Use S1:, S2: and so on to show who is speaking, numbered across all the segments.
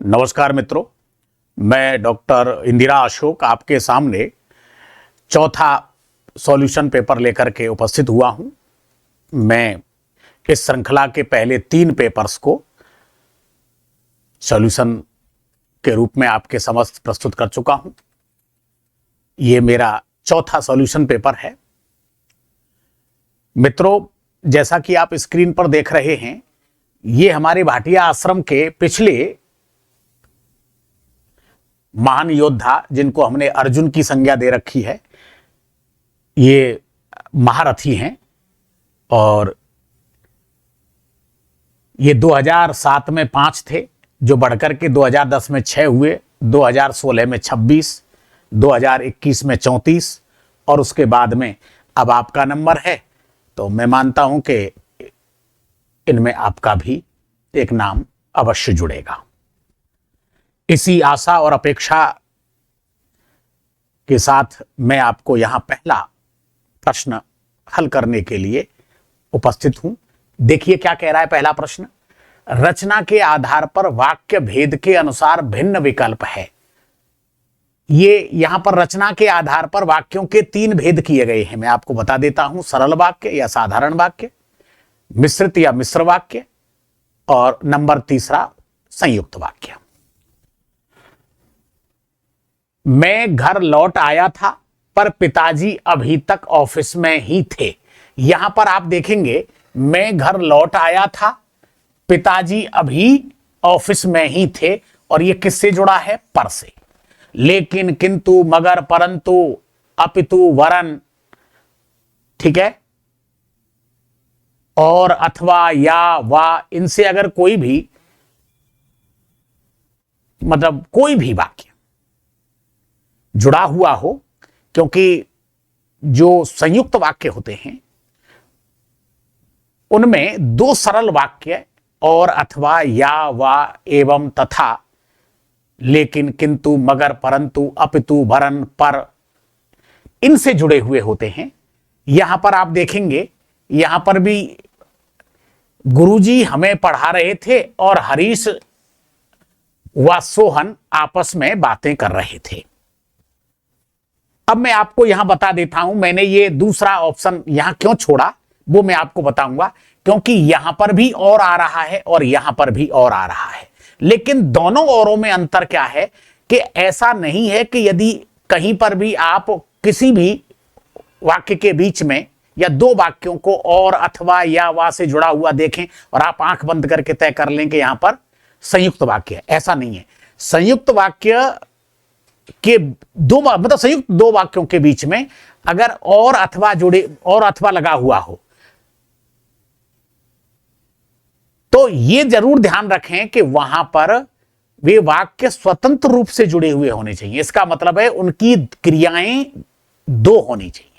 S1: नमस्कार मित्रों, मैं डॉक्टर इंदिरा अशोक आपके सामने चौथा सॉल्यूशन पेपर लेकर के उपस्थित हुआ हूं। मैं इस श्रृंखला के पहले 3 पेपर्स को सॉल्यूशन के रूप में आपके समक्ष प्रस्तुत कर चुका हूं। ये मेरा चौथा सॉल्यूशन पेपर है। मित्रों, जैसा कि आप स्क्रीन पर देख रहे हैं, ये हमारे भाटिया आश्रम के पिछले महान योद्धा, जिनको हमने अर्जुन की संज्ञा दे रखी है, ये महारथी हैं और ये 2007 में 5 थे, जो बढ़कर के 2010 में 6 हुए, 2016 में 26, 2021 में 34 और उसके बाद में अब आपका नंबर है। तो मैं मानता हूं कि इनमें आपका भी एक नाम अवश्य जुड़ेगा। इसी आशा और अपेक्षा के साथ मैं आपको यहां पहला प्रश्न हल करने के लिए उपस्थित हूं। देखिए क्या कह रहा है पहला प्रश्न। रचना के आधार पर वाक्य भेद के अनुसार भिन्न विकल्प है। ये यहां पर रचना के आधार पर वाक्यों के 3 भेद किए गए हैं। मैं आपको बता देता हूं, सरल वाक्य या साधारण वाक्य, मिश्रित या मिश्र वाक्य, और नंबर 3 संयुक्त वाक्य। मैं घर लौट आया था पर पिताजी अभी तक ऑफिस में ही थे। यहां पर आप देखेंगे, मैं घर लौट आया था, पिताजी अभी ऑफिस में ही थे, और ये किससे जुड़ा है? पर से। लेकिन, किंतु, मगर, परंतु, अपितु, वरन, ठीक है, और, अथवा, या, वा, इनसे अगर कोई भी, मतलब कोई भी वाक्य जुड़ा हुआ हो, क्योंकि जो संयुक्त वाक्य होते हैं उनमें 2 सरल वाक्य और, अथवा, या, वा, एवं, तथा, लेकिन, किंतु, मगर, परंतु, अपितु, वरन, पर, इनसे जुड़े हुए होते हैं। यहां पर आप देखेंगे, यहां पर भी गुरुजी हमें पढ़ा रहे थे और हरीश व सोहन आपस में बातें कर रहे थे। अब मैं आपको यहां बता देता हूं, मैंने ये दूसरा ऑप्शन यहां क्यों छोड़ा, वो मैं आपको बताऊंगा। क्योंकि यहां पर भी और आ रहा है और यहां पर भी और आ रहा है, लेकिन दोनों औरों में अंतर क्या है कि ऐसा नहीं है कि यदि कहीं पर भी आप किसी भी वाक्य के बीच में या 2 वाक्यों को और, अथवा, या, वा से जुड़ा हुआ देखें और आप आंख बंद करके तय कर लें कि यहां पर संयुक्त वाक्य है। ऐसा नहीं है। संयुक्त वाक्य के 2, मतलब संयुक्त 2 वाक्यों के बीच में अगर और, अथवा जुड़े, और, अथवा लगा हुआ हो, तो यह जरूर ध्यान रखें कि वहां पर वे वाक्य स्वतंत्र रूप से जुड़े हुए होने चाहिए। इसका मतलब है उनकी क्रियाएं 2 होनी चाहिए।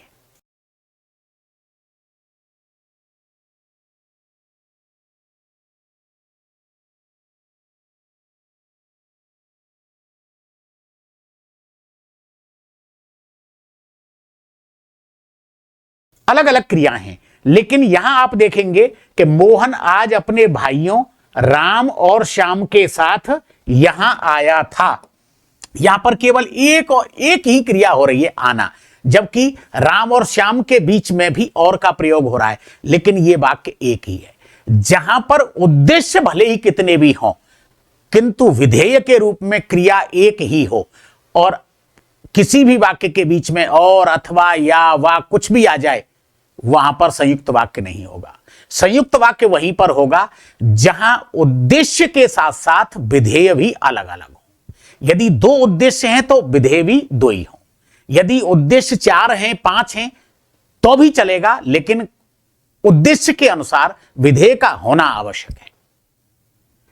S1: अलग अलग क्रियाएं हैं, लेकिन यहां आप देखेंगे कि मोहन आज अपने भाइयों राम और श्याम के साथ यहां आया था। यहां पर केवल एक ही क्रिया हो रही है, आना, जबकि राम और श्याम के बीच में भी और का प्रयोग हो रहा है, लेकिन यह वाक्य एक ही है। जहां पर उद्देश्य भले ही कितने भी हों, किंतु विधेय के रूप में क्रिया एक ही हो, और किसी भी वाक्य के बीच में और, अथवा, या, वा कुछ भी आ जाए, वहां पर संयुक्त वाक्य नहीं होगा। संयुक्त वाक्य वहीं पर होगा जहां उद्देश्य के साथ साथ विधेय भी अलग अलग हो। यदि 2 उद्देश्य हैं तो विधेय भी 2 ही हो। यदि उद्देश्य 4 हैं, 5 हैं, तो भी चलेगा, लेकिन उद्देश्य के अनुसार विधेय का होना आवश्यक है।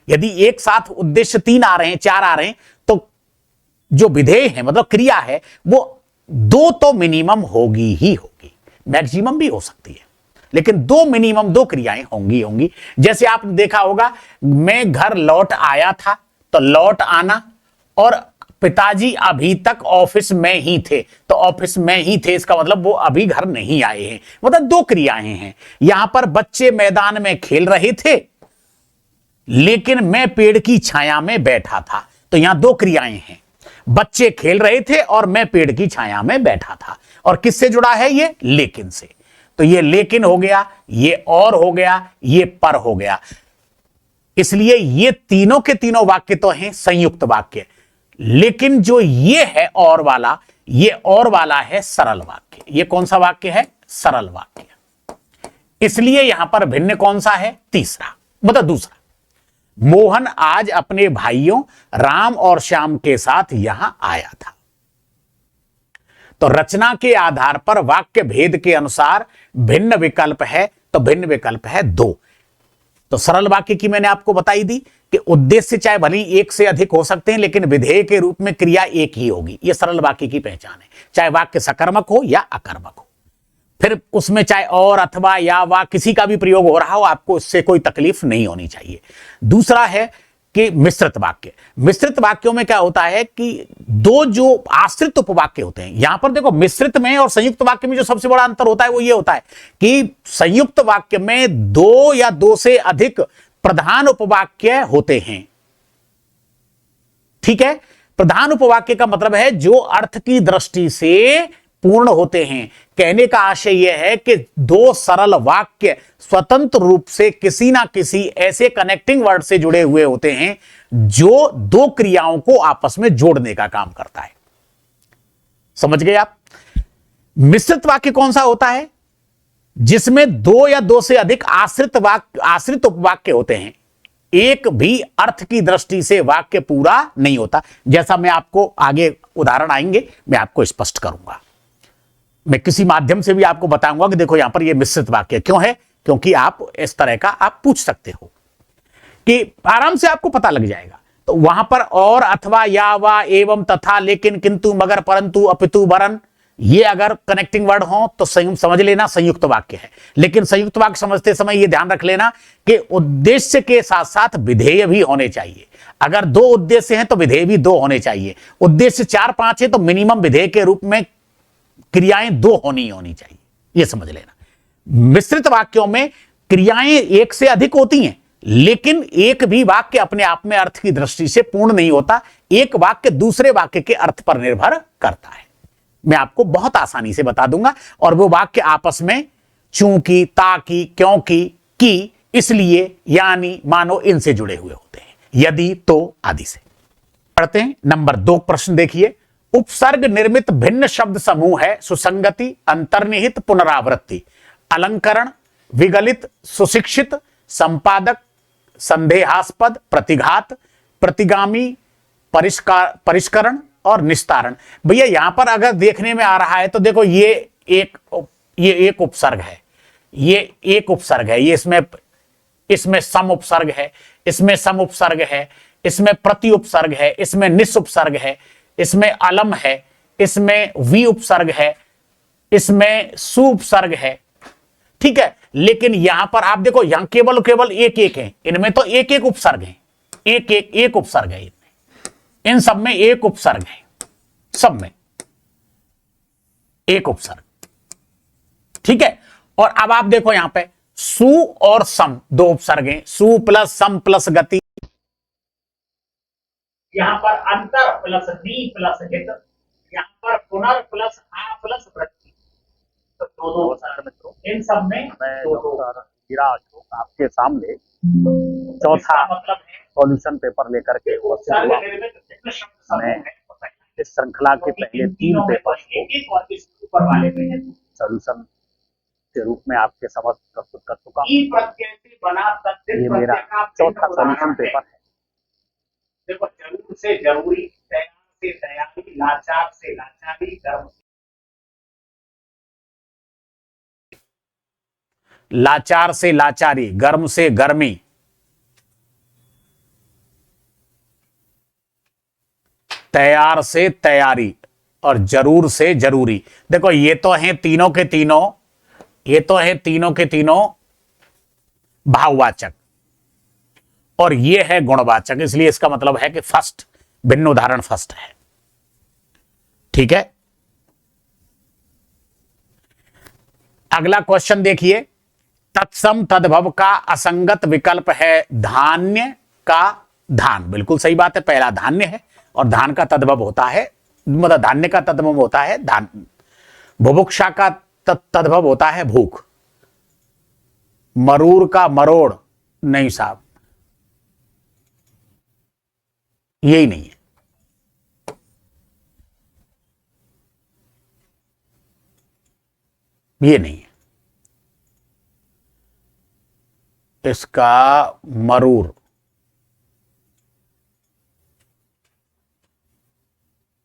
S1: यदि एक साथ उद्देश्य 3 आ रहे हैं, 4 आ रहे हैं, तो जो विधेय है, मतलब क्रिया है, वो 2 तो मिनिमम होगी ही होगी, मैक्सिमम भी हो सकती है, लेकिन 2 मिनिमम 2 क्रियाएं होंगी। जैसे आपने देखा होगा, मैं घर लौट आया था, तो लौट आना, और पिताजी अभी तक ऑफिस में ही थे, तो ऑफिस में ही थे, इसका मतलब वो अभी घर नहीं आए हैं, मतलब 2 क्रियाएं हैं। यहां पर बच्चे मैदान में खेल रहे थे, लेकिन मैं पेड़ की छाया में बैठा था। तो यहां दो क्रियाएं हैं, बच्चे खेल रहे थे और मैं पेड़ की छाया में बैठा था। और किससे जुड़ा है ये? लेकिन से। तो ये लेकिन हो गया, ये और हो गया, ये पर हो गया। इसलिए ये तीनों के तीनों वाक्य तो हैं संयुक्त वाक्य, लेकिन जो ये है और वाला, ये और वाला है सरल वाक्य। ये कौन सा वाक्य है? सरल वाक्य। इसलिए यहां पर भिन्न कौन सा है? तीसरा, मतलब दूसरा। मोहन आज अपने भाइयों राम और श्याम के साथ यहां आया था। तो रचना के आधार पर वाक्य भेद के अनुसार भिन्न विकल्प है, तो भिन्न विकल्प है 2। तो सरल वाक्य की मैंने आपको बताई दी कि उद्देश्य चाहे भले ही एक से अधिक हो सकते हैं, लेकिन विधेय के रूप में क्रिया एक ही होगी। यह सरल वाक्य की पहचान है, चाहे वाक्य सकर्मक हो या अकर्मक हो। फिर उसमें चाहे और, अथवा, या, वा किसी का भी प्रयोग हो रहा हो, आपको इससे कोई तकलीफ नहीं होनी चाहिए। दूसरा है कि मिश्रित वाक्य। मिश्रित वाक्यों में क्या होता है कि दो जो आश्रित उपवाक्य होते हैं, यहां पर देखो मिश्रित में और संयुक्त वाक्य में जो सबसे बड़ा अंतर होता है वो ये होता है कि संयुक्त वाक्य में 2 या 2 से अधिक प्रधान उपवाक्य होते हैं। ठीक है, प्रधान उपवाक्य का मतलब है जो अर्थ की दृष्टि से पूर्ण होते हैं। कहने का आशय यह है कि 2 सरल वाक्य स्वतंत्र रूप से किसी ना किसी ऐसे कनेक्टिंग वर्ड से जुड़े हुए होते हैं जो 2 क्रियाओं को आपस में जोड़ने का काम करता है। समझ गए आप? मिश्रित वाक्य कौन सा होता है? जिसमें 2 या 2 से अधिक आश्रित उपवाक्य होते हैं, एक भी अर्थ की दृष्टि से वाक्य पूरा नहीं होता। जैसा मैं आपको आगे उदाहरण आएंगे, मैं आपको स्पष्ट करूंगा। मैं किसी माध्यम से भी आपको बताऊंगा कि देखो यहां पर यह मिश्रित वाक्य क्यों है, क्योंकि आप इस तरह का आप पूछ सकते हो कि आराम से आपको पता लग जाएगा। तो वहां पर और, अथवा, या, वा, एवं, तथा, लेकिन, किंतु, मगर, परंतु, अपितु, वरन, ये अगर कनेक्टिंग वर्ड हो तो समझ लेना संयुक्त वाक्य है। लेकिन संयुक्त वाक्य समझते समय यह ध्यान रख लेना कि उद्देश्य के साथ साथ विधेय भी होने चाहिए। अगर 2 उद्देश्य हैं तो विधेय भी 2 होने चाहिए। उद्देश्य 4-5 है तो मिनिमम विधेय के रूप में क्रियाएं 2 होनी चाहिए, यह समझ लेना। मिश्रित वाक्यों में क्रियाएं 1 से अधिक होती हैं, लेकिन एक भी वाक्य अपने आप में अर्थ की दृष्टि से पूर्ण नहीं होता। एक वाक्य दूसरे वाक्य के अर्थ पर निर्भर करता है। मैं आपको बहुत आसानी से बता दूंगा। और वो वाक्य आपस में चूंकि, ताकि, क्योंकि, की, इसलिए, यानी, मानो, इनसे जुड़े हुए होते हैं, यदि, तो आदि से। पढ़ते हैं नंबर 2 प्रश्न देखिए। उपसर्ग निर्मित भिन्न शब्द समूह है सुसंगति, अंतर्निहित, पुनरावृत्ति, अलंकरण, विगलित, सुशिक्षित, संपादक, संदेहास्पद, प्रतिघात, प्रतिगामी, परिष्करण और निस्तारण। भैया यहां पर अगर देखने में आ रहा है तो देखो ये एक उपसर्ग है, ये एक उपसर्ग है, ये इसमें सम उपसर्ग है, इसमें सम उपसर्ग है, इसमें प्रति उपसर्ग है, इसमें निस उपसर्ग है, इसमें अलम है, इसमें वी उपसर्ग है, इसमें सु उपसर्ग है। ठीक है, लेकिन यहां पर आप देखो यहां केवल एक है, इनमें तो एक उपसर्ग है, एक उपसर्ग है, इन सब में एक उपसर्ग है, सब में एक उपसर्ग। ठीक है, और अब आप देखो यहां पे सु और सम 2 उपसर्ग हैं, सु प्लस सम प्लस गति, यहां पर अंतर प्लस दी प्लस हित, यहां पर पुनर् प्लस आ प्लस वृत्ति, तो 2 उपसर्ग मित्रों, इन सब में 2 आपके सामने चौथा मतलब है सॉल्यूशन पेपर लेकर के मैं इस श्रृंखला के पहले 3 पेपर सॉल्यूशन के रूप में आपके समक्ष प्रस्तुत कर चुका हूं। ये मेरा चौथा सॉल्यूशन पेपर है। देखो, जरूर से जरूरी, तैयार से तैयारी, लाचार से लाचारी, गर्म से लाचार से लाचारी, गर्म से गर्मी, तैयार से तैयारी और जरूर से जरूरी। देखो ये तो हैं तीनों के तीनों, ये तो है तीनों के तीनों भाववाचक और ये है गुणवाचक, इसलिए इसका मतलब है कि फर्स्ट भिन्न उदाहरण फर्स्ट है। ठीक है, अगला क्वेश्चन देखिए। तत्सम तद्भव का असंगत विकल्प है धान्य का धान। बिल्कुल सही बात है, पहला धान्य है और धान का तद्भव होता है, मतलब धान्य का तद्भव होता है धान। बुभुक्षा का तद्भव होता है भूख। मरूर का मरोड़ नहीं साहब, यही नहीं है। ये नहीं है इसका। मरूर,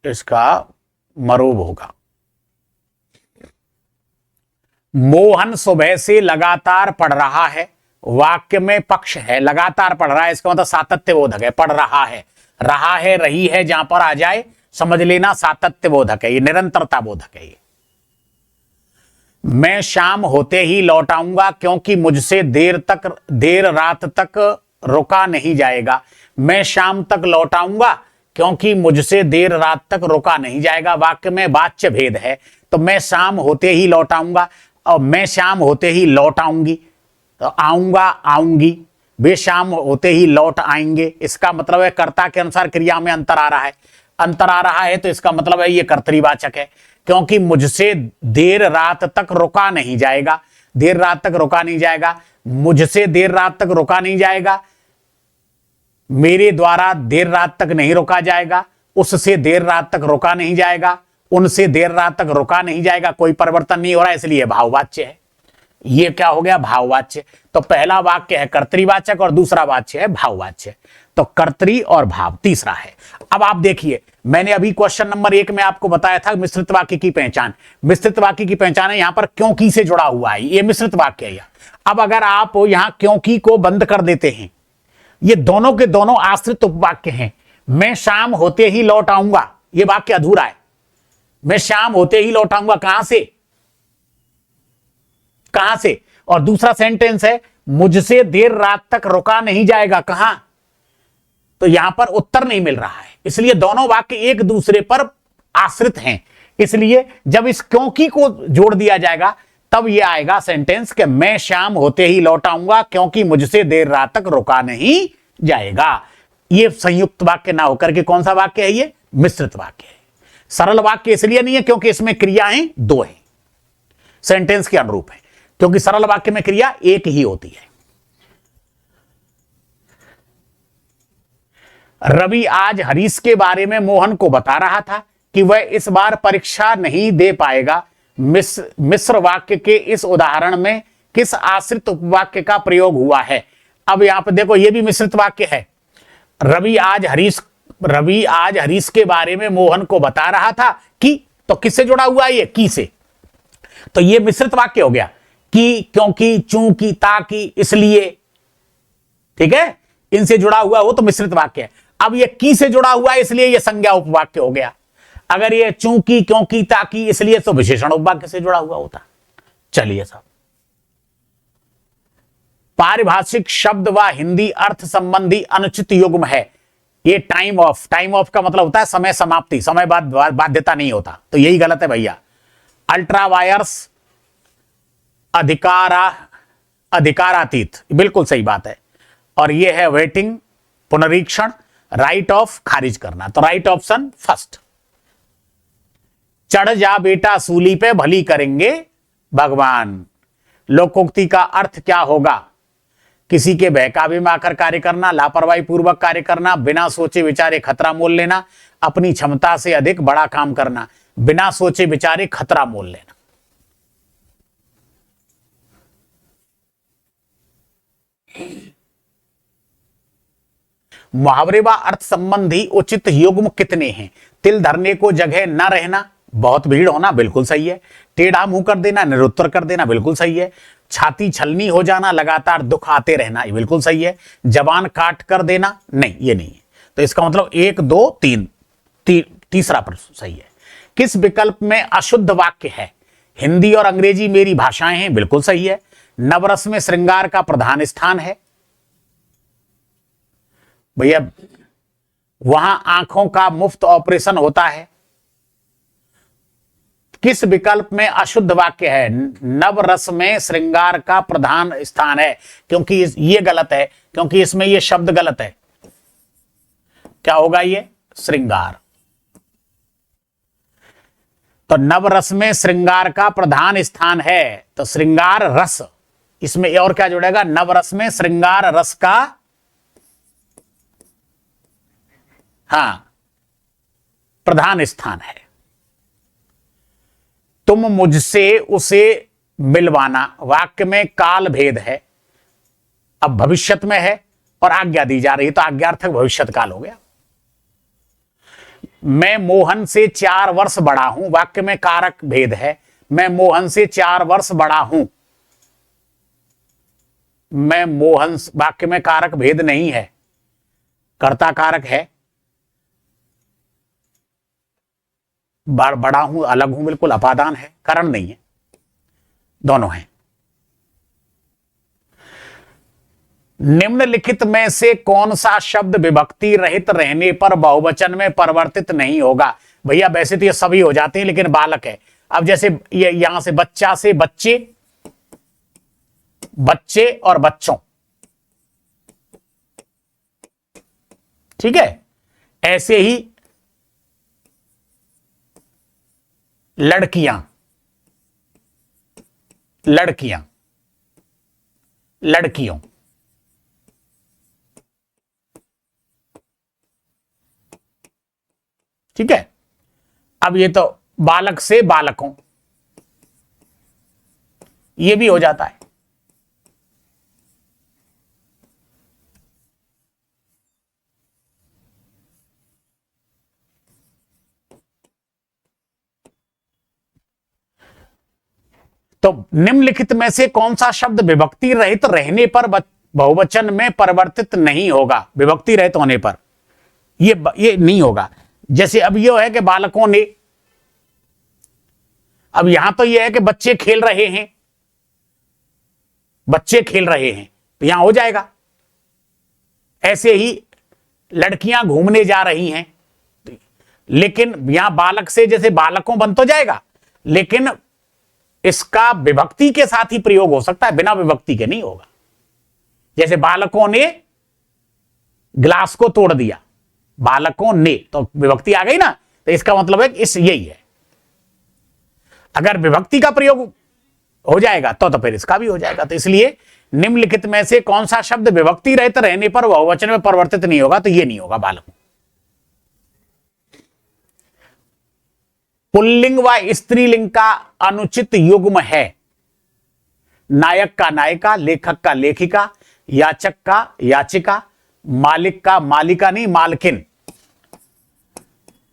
S1: इसका मरूब होगा। मोहन सुबह से लगातार पढ़ रहा है, वाक्य में पक्ष है, लगातार पढ़ रहा है, इसका मतलब सातत्य बोधक है। पढ़ रहा है रही है जहां पर आ जाए समझ लेना सातत्य बोधक है, ये निरंतरता बोधक है। ये मैं शाम होते ही लौट आऊंगा क्योंकि मुझसे देर रात तक रुका नहीं जाएगा। मैं शाम तक लौट आऊंगा क्योंकि मुझसे देर रात तक रुका नहीं जाएगा। वाक्य में वाच्य भेद है, तो मैं शाम होते ही लौट आऊंगा और मैं शाम होते ही लौट आऊंगी, तो आऊंगा आऊंगी, वे शाम होते ही लौट आएंगे। इसका मतलब है कर्ता के अनुसार क्रिया में अंतर आ रहा है। अंतर आ रहा है तो इसका मतलब है ये कर्तरीवाचक है, क्योंकि मुझसे देर रात तक रुका नहीं जाएगा। देर रात तक रुका नहीं जाएगा, मुझसे देर रात तक रुका नहीं जाएगा, मेरे द्वारा देर रात तक नहीं रुका जाएगा, उससे देर रात तक रुका नहीं जाएगा, उनसे देर रात तक रुका नहीं जाएगा। कोई परिवर्तन नहीं हो रहा, इसलिए भाववाच्य है। ये क्या हो गया? भाववाच्य। तो पहला वाक्य है कर्तरीवाचक और दूसरा वाच्य है भाववाच्य। तो कर्तरी और भाव तीसरा है। अब आप देखिए, मैंने अभी क्वेश्चन नंबर 1 में आपको बताया था मिश्रित वाक्य की पहचान। मिश्रित वाक्य की पहचान है यहां पर क्योंकि से जुड़ा हुआ है, ये मिश्रित वाक्य है। अब अगर आप यहां क्योंकि को बंद कर देते हैं, ये दोनों के दोनों आश्रित उपवाक्य हैं। मैं शाम होते ही लौट आऊंगा, ये वाक्य अधूरा है। मैं शाम होते ही लौट आऊंगा, कहां से कहां से? और दूसरा सेंटेंस है मुझसे देर रात तक रुका नहीं जाएगा, कहां? तो यहां पर उत्तर नहीं मिल रहा है, इसलिए दोनों वाक्य एक दूसरे पर आश्रित हैं। इसलिए जब इस क्योंकि को जोड़ दिया जाएगा तब यह आएगा सेंटेंस कि मैं शाम होते ही लौट आऊंगा क्योंकि मुझसे देर रात तक रुका नहीं जाएगा। यह संयुक्त वाक्य ना होकर के कौन सा वाक्य है? ये मिश्रित वाक्य है। सरल वाक्य इसलिए नहीं है क्योंकि इसमें क्रियाएं दो हैं, सेंटेंस के अनुरूप है, क्योंकि सरल वाक्य में क्रिया एक ही होती है। रवि आज हरीश के बारे में मोहन को बता रहा था कि वह इस बार परीक्षा नहीं दे पाएगा। मिश्र वाक्य के इस उदाहरण में किस आश्रित उपवाक्य का प्रयोग हुआ है? अब यहां पर देखो, यह भी मिश्रित वाक्य है। रवि आज हरीश के बारे में मोहन को बता रहा था कि, तो किससे जुड़ा हुआ है? ये की से। तो यह मिश्रित वाक्य हो गया, कि, क्योंकि, चूंकि, ताकि, इसलिए, ठीक है, इनसे जुड़ा हुआ हो तो मिश्रित वाक्य है। अब ये की से जुड़ा हुआ है इसलिए ये संज्ञा उपवाक्य हो गया। अगर ये चूंकि, क्योंकि, ताकि, इसलिए तो विशेषण उपवाक्य से जुड़ा हुआ होता। चलिए साहब, पारिभाषिक शब्द व हिंदी अर्थ संबंधी अनुचित युग्म है। ये टाइम ऑफ का मतलब होता है समय समाप्ति, समय बाद बाध्यता नहीं होता, तो यही गलत है भैया। अल्ट्रा वायर्स अधिकारातीत, बिल्कुल सही बात है। और ये है वेटिंग पुनरीक्षण, राइट ऑफ खारिज करना, तो राइट ऑप्शन फर्स्ट। चढ़ जा बेटा सूली पे भली करेंगे भगवान। लोकोक्ति का अर्थ क्या होगा? किसी के बहकावे में आकर कार्य करना, लापरवाही पूर्वक कार्य करना, बिना सोचे विचारे खतरा मोल लेना, अपनी क्षमता से अधिक बड़ा काम करना। बिना सोचे विचारे खतरा मोल लेना। मुहावरे व अर्थ संबंधी उचित युग्म कितने हैं? तिल धरने को जगह न रहना, बहुत भीड़ होना, बिल्कुल सही है। टेढ़ा मुंह कर देना, निरुत्तर कर देना, बिल्कुल सही है। छाती छलनी हो जाना, लगातार दुख आते रहना, ये बिल्कुल सही है। जबान काट कर देना, नहीं, ये नहीं है। तो इसका मतलब 1 2 3, तीसरा प्रश्न सही है। किस विकल्प में अशुद्ध वाक्य है? हिंदी और अंग्रेजी मेरी भाषाएं हैं, बिल्कुल सही है। नवरस में श्रृंगार का प्रधान स्थान है। भैया वहां आंखों का मुफ्त ऑपरेशन होता है। किस विकल्प में अशुद्ध वाक्य है? नव रस में श्रृंगार का प्रधान स्थान है, क्योंकि ये गलत है, क्योंकि इसमें ये शब्द गलत है। क्या होगा ये? श्रृंगार। तो नव रस में श्रृंगार का प्रधान स्थान है, तो श्रृंगार रस, इसमें और क्या जुड़ेगा? नव रस में श्रृंगार रस का, हां, प्रधान स्थान है। तुम मुझसे उसे मिलवाना, वाक्य में काल भेद है, अब भविष्यत में है और आज्ञा दी जा रही, तो आज्ञार्थक भविष्यत काल हो गया। मैं मोहन से 4 वर्ष बड़ा हूं, वाक्य में कारक भेद है, मैं मोहन से 4 वर्ष बड़ा हूं। मैं मोहन, वाक्य में कारक भेद नहीं है, कर्ता कारक है। बड़ा हूं अलग हूं, बिल्कुल अपादान है, कारण नहीं है, दोनों हैं। निम्नलिखित में से कौन सा शब्द विभक्ति रहित रहने पर बहुवचन में परिवर्तित नहीं होगा? भैया वैसे तो ये सभी हो जाते हैं, लेकिन बालक है। अब जैसे ये यहां से बच्चा से बच्चे, बच्चे और बच्चों, ठीक है। ऐसे ही लड़कियां, लड़कियां, लड़कियों, ठीक है। अब ये तो बालक से बालकों, ये भी हो जाता है। तो निम्नलिखित में से कौन सा शब्द विभक्ति रहित रहने पर बहुवचन में परिवर्तित नहीं होगा? विभक्ति रहित होने पर ये नहीं होगा। जैसे अब ये है कि बालकों ने, अब यहां तो ये है कि बच्चे खेल रहे हैं, बच्चे खेल रहे हैं, तो यहां हो जाएगा। ऐसे ही लड़कियां घूमने जा रही हैं, लेकिन यहां बालक से जैसे बालकों बन तो जाएगा, लेकिन इसका विभक्ति के साथ ही प्रयोग हो सकता है, बिना विभक्ति के नहीं होगा। जैसे बालकों ने गिलास को तोड़ दिया, बालकों ने, तो विभक्ति आ गई ना, तो इसका मतलब है कि इस यही है। अगर विभक्ति का प्रयोग हो जाएगा तो फिर इसका भी हो जाएगा। तो इसलिए निम्नलिखित में से कौन सा शब्द विभक्ति रहित रहने पर बहुवचन में परिवर्तित नहीं होगा? तो ये नहीं होगा बालकों। पुल्लिंग व स्त्रीलिंग का अनुचित युग्म है। नायक का नायिका, लेखक का लेखिका, याचक का याचिका, मालिक का मालिका, नहीं मालकिन,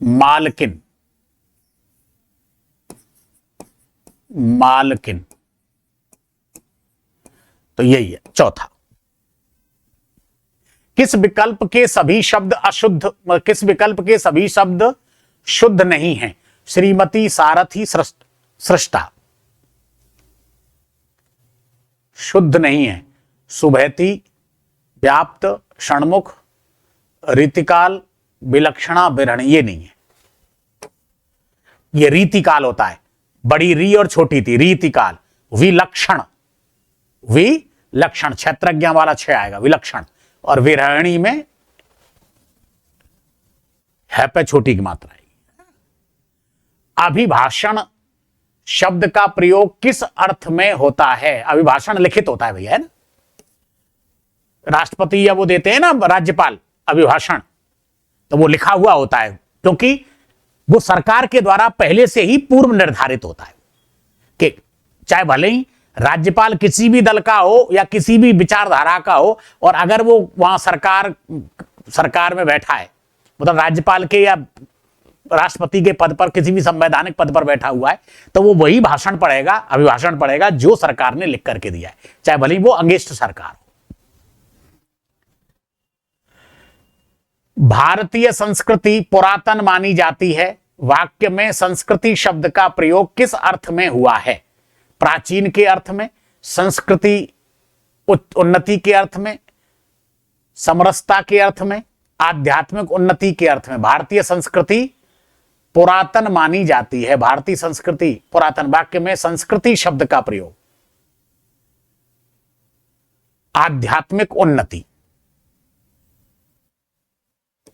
S1: मालकिन, मालकिन। तो यही है चौथा। किस विकल्प के सभी शब्द अशुद्ध, किस विकल्प के सभी शब्द शुद्ध नहीं हैं? श्रीमती, सारथी, सृष्टा शुद्ध नहीं है। सुभैती, व्याप्त, षणमुख, रीतिकाल, विलक्षणा, विरहणी, ये नहीं है। ये रीतिकाल होता है, बड़ी री और छोटी ती, रीतिकाल। विलक्षण, विलक्षण क्षेत्रज्ञ वाला छह आएगा, विलक्षण। और विरहणी में है पे छोटी की मात्रा है। अभिभाषण शब्द का प्रयोग किस अर्थ में होता है? अभिभाषण लिखित होता है भैया, है ना। राष्ट्रपति या वो देते हैं ना राज्यपाल अभिभाषण, तो वो लिखा हुआ होता है, क्योंकि वो सरकार के द्वारा पहले से ही पूर्व निर्धारित होता है कि चाहे भले ही राज्यपाल किसी भी दल का हो या किसी भी विचारधारा का हो, और अगर वो वहां सरकार में बैठा है, मतलब राज्यपाल के या राष्ट्रपति के पद पर, किसी भी संवैधानिक पद पर बैठा हुआ है, तो वो वही भाषण पढ़ेगा, अभिभाषण पढ़ेगा जो सरकार ने लिख करके दिया है, चाहे भले ही वो अंगेष्ट सरकार हो। भारतीय संस्कृति पुरातन मानी जाती है। वाक्य में संस्कृति शब्द का प्रयोग किस अर्थ में हुआ है? प्राचीन के अर्थ में, संस्कृति उन्नति के अर्थ में, समरसता के अर्थ में, आध्यात्मिक उन्नति के अर्थ में। भारतीय संस्कृति पुरातन मानी जाती है। भारतीय संस्कृति पुरातन, वाक्य में संस्कृति शब्द का प्रयोग आध्यात्मिक उन्नति,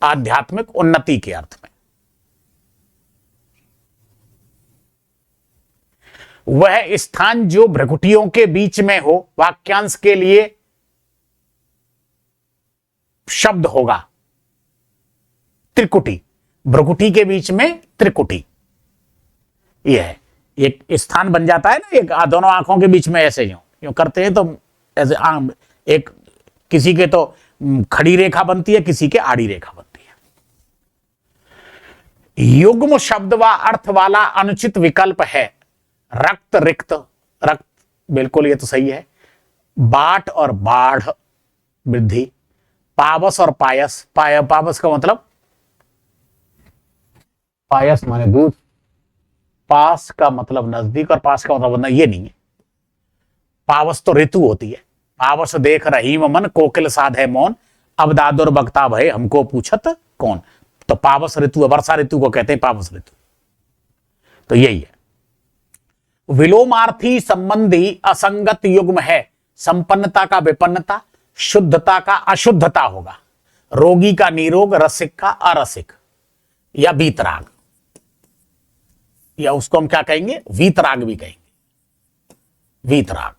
S1: आध्यात्मिक उन्नति के अर्थ में। वह स्थान जो भ्रकुटियों के बीच में हो, वाक्यांश के लिए शब्द होगा त्रिकुटी, भ्रकुटी के बीच में त्रिकुटी, यह है एक स्थान बन जाता है ना, एक दोनों आंखों के बीच में ऐसे यूं करते हैं तो ऐसे एक किसी के तो खड़ी रेखा बनती है, किसी के आड़ी रेखा बनती है। युग्म शब्द व अर्थ वाला अनुचित विकल्प है रक्त रिक्त, रक्त बिल्कुल ये तो सही है। बाट और बाढ़ वृद्धि, पावस और पायस, पावस का मतलब पायस माने दूध, पास का मतलब नजदीक और पास का मतलब ये नहीं है। पावस तो ऋतु होती है। पावस देख रहीम मन कोकिल साधे मौन, अब दादुर बक्ता भय हमको पूछत कौन। तो पावस ऋतु, वर्षा ऋतु को कहते हैं पावस ऋतु। तो यही है। विलोमार्थी संबंधी असंगत युग्म है। संपन्नता का विपन्नता, शुद्धता का अशुद्धता होगा। रोगी का निरोग, रसिक का अरसिक या वीतराग, या उसको हम क्या कहेंगे, वीतराग भी कहेंगे, वीतराग।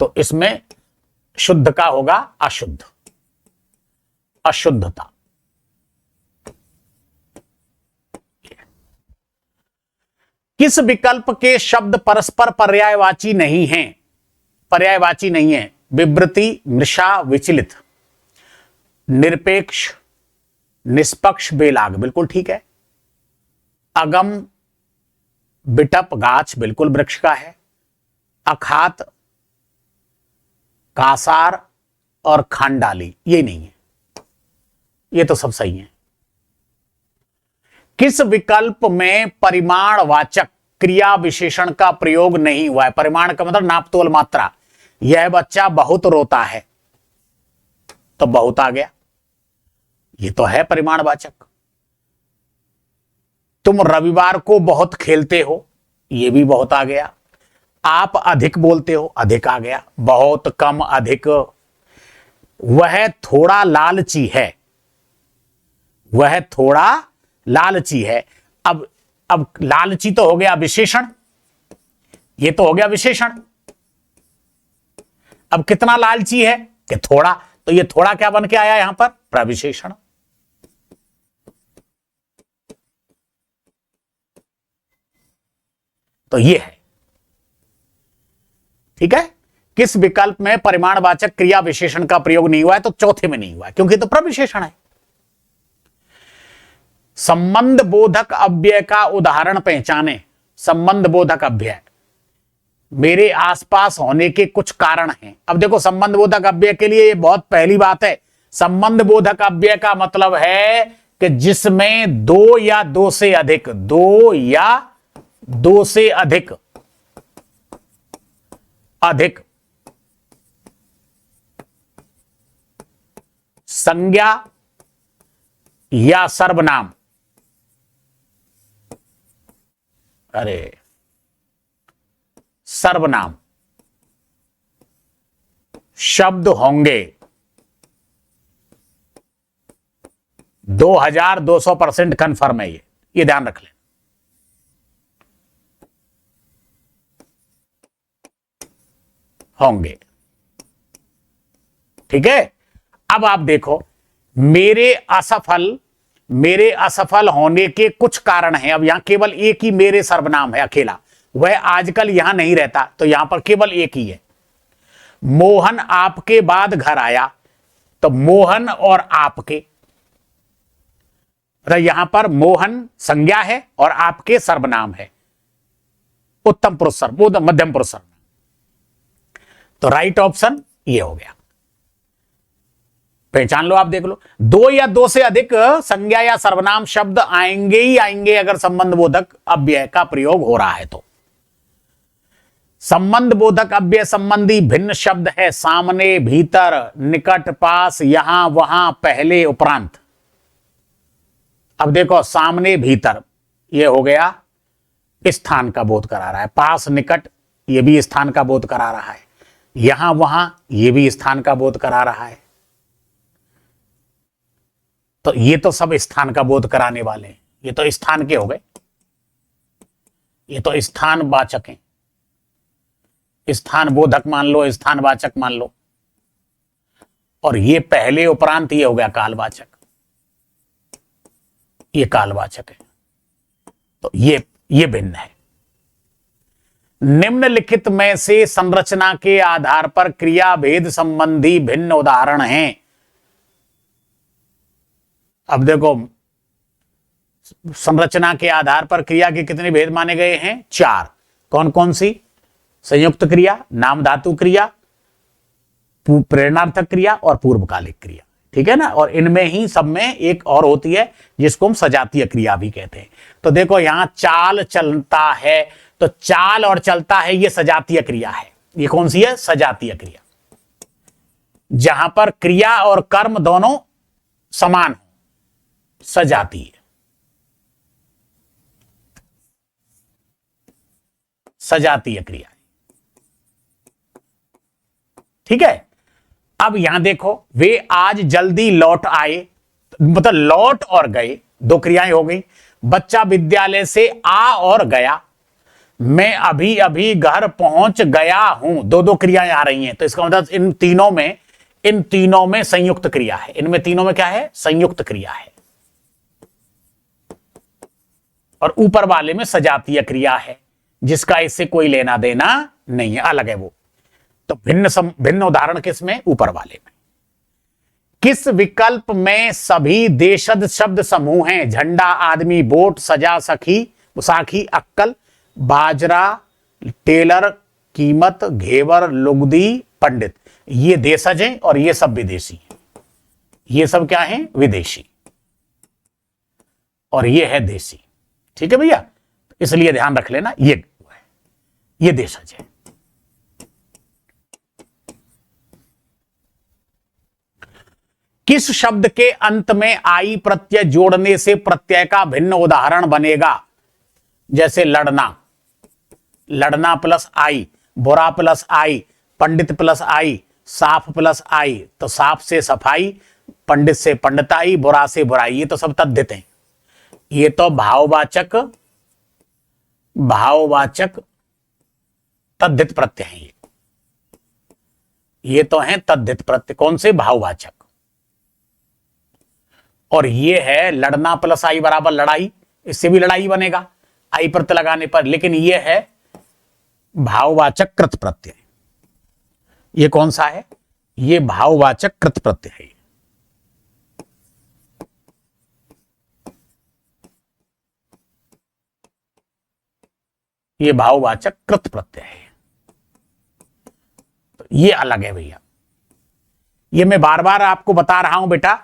S1: तो इसमें शुद्ध का होगा अशुद्ध, अशुद्धता। किस विकल्प के शब्द परस्पर पर्यायवाची नहीं हैं, पर्यायवाची नहीं है? विवृति, मृषा, विचलित, निरपेक्ष, निष्पक्ष, बेलाग, बिल्कुल ठीक है। अगम, बिटप, गाछ, बिल्कुल वृक्ष का है। अखात, कासार और खांडाली, ये नहीं है, ये तो सब सही है। किस विकल्प में परिमाणवाचक क्रिया विशेषण का प्रयोग नहीं हुआ है? परिमाण का मतलब नाप तोल मात्रा। यह बच्चा बहुत रोता है, तो बहुत आ गया, ये तो है परिमाणवाचक। तुम रविवार को बहुत खेलते हो, ये भी बहुत आ गया। आप अधिक बोलते हो, अधिक आ गया। बहुत, कम, अधिक। वह थोड़ा लालची है, वह थोड़ा लालची है। अब लालची तो हो गया विशेषण, ये तो हो गया विशेषण। अब कितना लालची है कि थोड़ा, तो ये थोड़ा क्या बन के आया यहां पर? प्रविशेषण। तो ये है, ठीक है। किस विकल्प में परिमाणवाचक क्रिया विशेषण का प्रयोग नहीं हुआ है? तो चौथे में नहीं हुआ है, क्योंकि तो प्रविशेषण है। संबंध बोधक अव्यय का उदाहरण पहचाने। संबंध बोधक अव्यय, मेरे आसपास होने के कुछ कारण हैं। अब देखो, संबंध बोधक अव्यय के लिए ये बहुत पहली बात है। संबंध बोधक अव्यय का मतलब है कि जिसमें दो या दो से अधिक, दो या दो से अधिक संज्ञा या सर्वनाम, अरे सर्वनाम शब्द होंगे। 2200% कंफर्म है ये ध्यान रख लें। होंगे, ठीक है। अब आप देखो, मेरे असफल होने के कुछ कारण हैं। अब यहां केवल एक ही मेरे सर्वनाम है अकेला, वह आजकल यहां नहीं रहता, तो यहां पर केवल एक ही है। मोहन आपके बाद घर आया, तो मोहन और आपके, तो यहां पर मोहन संज्ञा है और आपके सर्वनाम है। उत्तम पुरुष सर्वनाम, मध्यम पुरुष सर्वनाम। तो राइट ऑप्शन ये हो गया। पहचान लो, आप देख लो, दो या दो से अधिक संज्ञा या सर्वनाम शब्द आएंगे ही आएंगे अगर संबंध बोधक अव्यय का प्रयोग हो रहा है तो। संबंध बोधक अव्यय संबंधी भिन्न शब्द है। सामने, भीतर, निकट, पास, यहां, वहां, पहले, उपरांत। अब देखो सामने भीतर, ये हो गया स्थान का बोध करा रहा है। पास निकट, ये भी स्थान का बोध करा रहा है। यहां वहां, ये भी स्थान का बोध करा रहा है। तो ये तो सब स्थान का बोध कराने वाले हैं। ये तो स्थान के हो गए, ये तो स्थान वाचक हैं। स्थान बोधक मान लो, स्थान वाचक मान लो। और ये पहले उपरांत ये हो गया कालवाचक, ये कालवाचक है। तो ये भिन्न है। निम्नलिखित में से संरचना के आधार पर क्रिया भेद संबंधी भिन्न उदाहरण हैं। अब देखो, संरचना के आधार पर क्रिया के कितने भेद माने गए हैं? 4। कौन कौन सी? संयुक्त क्रिया, नाम धातु क्रिया, प्रेरणार्थक क्रिया और पूर्वकालिक क्रिया। ठीक है ना। और इनमें ही सब में एक और होती है जिसको हम सजातीय क्रिया भी कहते हैं। तो देखो यहां चाल चलता है, तो चाल और चलता है, ये सजातीय क्रिया है। ये कौन सी है? सजातीय क्रिया, जहां पर क्रिया और कर्म दोनों समान हो, सजातीय। सजातीय क्रिया। ठीक है। अब यहां देखो, वे आज जल्दी लौट आए, मतलब लौट और गए, दो क्रियाएं हो गई। बच्चा विद्यालय से आ और गया, मैं अभी अभी घर पहुंच गया हूं, दो दो क्रियाएं आ रही हैं। तो इसका मतलब इन तीनों में संयुक्त क्रिया है। इनमें तीनों में क्या है? संयुक्त क्रिया है। और ऊपर वाले में सजातीय क्रिया है, जिसका इससे कोई लेना देना नहीं है, अलग है वो। तो भिन्न उदाहरण किसमें? ऊपर वाले में। किस विकल्प में सभी देशज शब्द समूह हैं? झंडा, आदमी, बोट, सजा, सखी, साखी, अक्कल, बाजरा, टेलर, कीमत, घेवर, लुगदी, पंडित। ये देशज हैं और ये सब विदेशी हैं। ये सब क्या हैं? विदेशी। और ये है देशी। ठीक है भैया, इसलिए ध्यान रख लेना, ये देशज है। किस शब्द के अंत में आई प्रत्यय जोड़ने से प्रत्यय का भिन्न उदाहरण बनेगा? जैसे लड़ना, लड़ना प्लस आई, बुरा प्लस आई, पंडित प्लस आई, साफ प्लस आई। तो साफ से सफाई, पंडित से पंडिताई, बुरा से बुराई। ये तो सब तद्धित हैं। ये तो भाववाचक तद्धित प्रत्यय हैं। ये तो हैं तद्धित प्रत्यय। कौन से? भाववाचक। और ये है लड़ना प्लस आई बराबर लड़ाई, इससे भी लड़ाई बनेगा आई प्रत्यय लगाने पर। लेकिन ये है भाववाचक कृत प्रत्यय। ये कौन सा है? ये भाववाचक कृत प्रत्यय है। ये भाववाचक कृत प्रत्यय है। तो ये अलग है भैया। ये मैं बार बार आपको बता रहा हूं बेटा,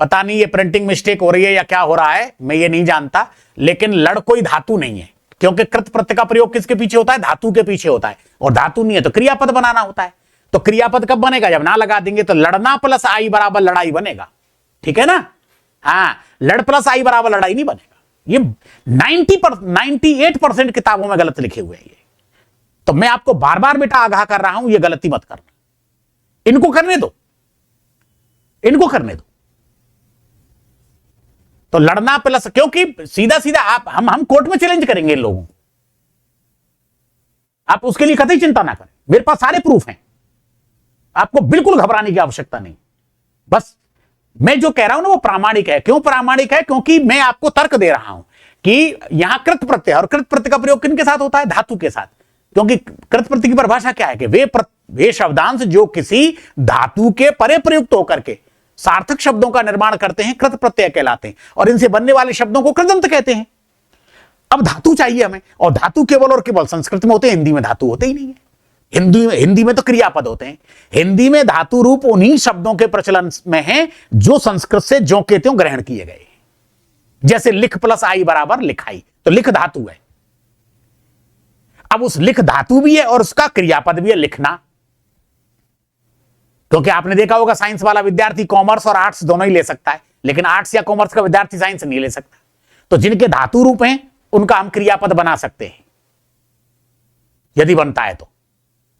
S1: पता नहीं ये प्रिंटिंग मिस्टेक हो रही है या क्या हो रहा है, मैं ये नहीं जानता। लेकिन लड़ कोई धातु नहीं है, क्योंकि कृत प्रत्यय का प्रयोग किसके पीछे होता है? धातु के पीछे होता है। और धातु नहीं है तो क्रियापद बनाना होता है। तो क्रियापद कब बनेगा? जब ना लगा देंगे। तो लड़ना प्लस आई बराबर लड़ाई बनेगा। ठीक है ना। हाँ, लड़ प्लस आई बराबर लड़ाई नहीं बनेगा। ये 98% किताबों में गलत लिखे हुए हैं। ये तो मैं आपको बार बार बेटा आगाह कर रहा हूं, ये गलती मत करना। इनको करने दो, इनको करने दो। तो लड़ना प्लस, क्योंकि सीधा सीधा हम कोर्ट में चैलेंज करेंगे इन लोगों। आप उसके लिए कतई चिंता ना करें, मेरे पास सारे प्रूफ हैं। आपको बिल्कुल घबराने की आवश्यकता नहीं। बस मैं जो कह रहा हूं ना वो प्रामाणिक है। क्यों प्रामाणिक है? क्योंकि मैं आपको तर्क दे रहा हूं कि यहां कृत प्रत्यय, और कृत प्रत्यय का प्रयोग किनके साथ होता है? धातु के साथ। क्योंकि कृत प्रत्यय की परिभाषा क्या है? कि वे शब्दांश जो किसी धातु के परे प्रयुक्त होकर के सार्थक शब्दों का निर्माण करते हैं, कृत प्रत्यय कहलाते हैं। और इनसे बनने वाले शब्दों को कृदंत कहते हैं। अब धातु चाहिए हमें, और धातु केवल और केवल संस्कृत में होते हैं, हिंदी में धातु होते ही नहीं है। हिंदी में तो क्रियापद होते हैं। हिंदी में धातु रूप उन्हीं शब्दों के प्रचलन में है जो संस्कृत से ज्यों के त्यों ग्रहण किए गए। जैसे लिख प्लस आई बराबर लिखाई, तो लिख धातु है। अब उस लिख धातु भी है और उसका क्रियापद भी है लिखना। क्योंकि आपने देखा होगा साइंस वाला विद्यार्थी कॉमर्स और आर्ट्स दोनों ही ले सकता है। लेकिन आर्ट्स या कॉमर्स का विद्यार्थी साइंस नहीं ले सकता। तो जिनके धातु रूप हैं उनका हम क्रियापद बना सकते हैं यदि बनता है तो,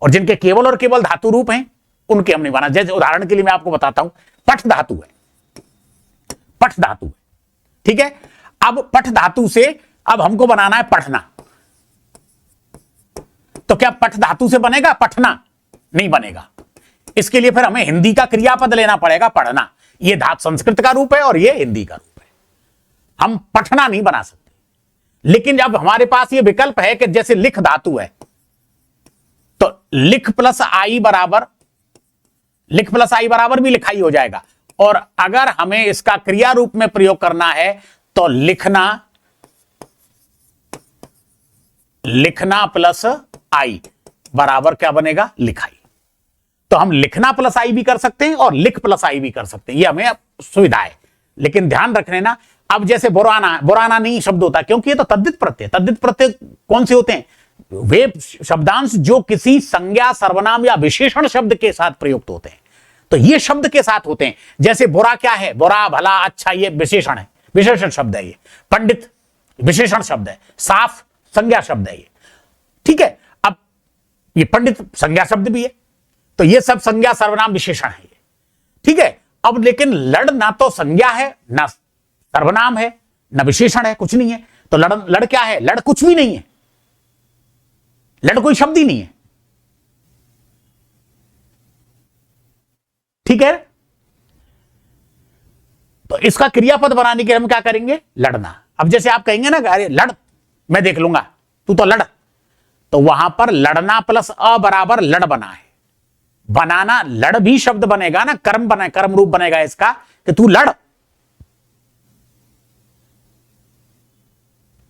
S1: और जिनके केवल और केवल धातु रूप हैं उनके हम नहीं बना। जैसे उदाहरण के लिए मैं आपको बताता हूं, पठ धातु है, पठ धातु है, ठीक है। अब पठ धातु से अब हमको बनाना है पढ़ना, तो क्या पठ धातु से बनेगा पढ़ना? नहीं बनेगा। इसके लिए फिर हमें हिंदी का क्रियापद लेना पड़ेगा, पढ़ना। ये धातु संस्कृत का रूप है और ये हिंदी का रूप है, हम पठना नहीं बना सकते। लेकिन जब हमारे पास ये विकल्प है कि जैसे लिख धातु है, तो लिख प्लस आई बराबर, लिख प्लस आई बराबर भी लिखाई हो जाएगा। और अगर हमें इसका क्रिया रूप में प्रयोग करना है तो लिखना, लिखना प्लस आई बराबर क्या बनेगा? लिखाई। तो हम लिखना प्लस आई भी कर सकते हैं और लिख प्लस आई भी कर सकते हैं, ये हमें सुविधा है। लेकिन ध्यान रख लेना, अब जैसे बुराना, बुराना नहीं शब्द होता, क्योंकि ये तो तद्धित प्रत्यय, तद्धित प्रत्यय कौन से होते हैं? वे शब्दांश जो किसी संज्ञा, सर्वनाम या विशेषण शब्द के साथ प्रयुक्त होते हैं, तो ये शब्द के साथ होते हैं। जैसे बुरा क्या है? बुरा, भला, अच्छा, ये विशेषण है, विशेषण शब्द है। ये पंडित विशेषण शब्द है, साफ संज्ञा शब्द है ये, ठीक है। अब ये पंडित संज्ञा शब्द भी है, तो ये सब संज्ञा, सर्वनाम, विशेषण है ये, ठीक है। अब लेकिन लड़ ना तो संज्ञा है, ना सर्वनाम है, ना विशेषण है, कुछ नहीं है। तो लड़ क्या है? लड़ कुछ भी नहीं है, लड़ कोई शब्द ही नहीं है, ठीक है। तो इसका क्रियापद बनाने के हम क्या करेंगे? लड़ना। अब जैसे आप कहेंगे ना, अरे लड़, मैं देख लूंगा, तू तो लड़, तो वहां पर लड़ना प्लस अ बराबर लड़ बना है। बनाना, लड़ भी शब्द बनेगा ना, कर्म बना, कर्म रूप बनेगा इसका कि तू लड़,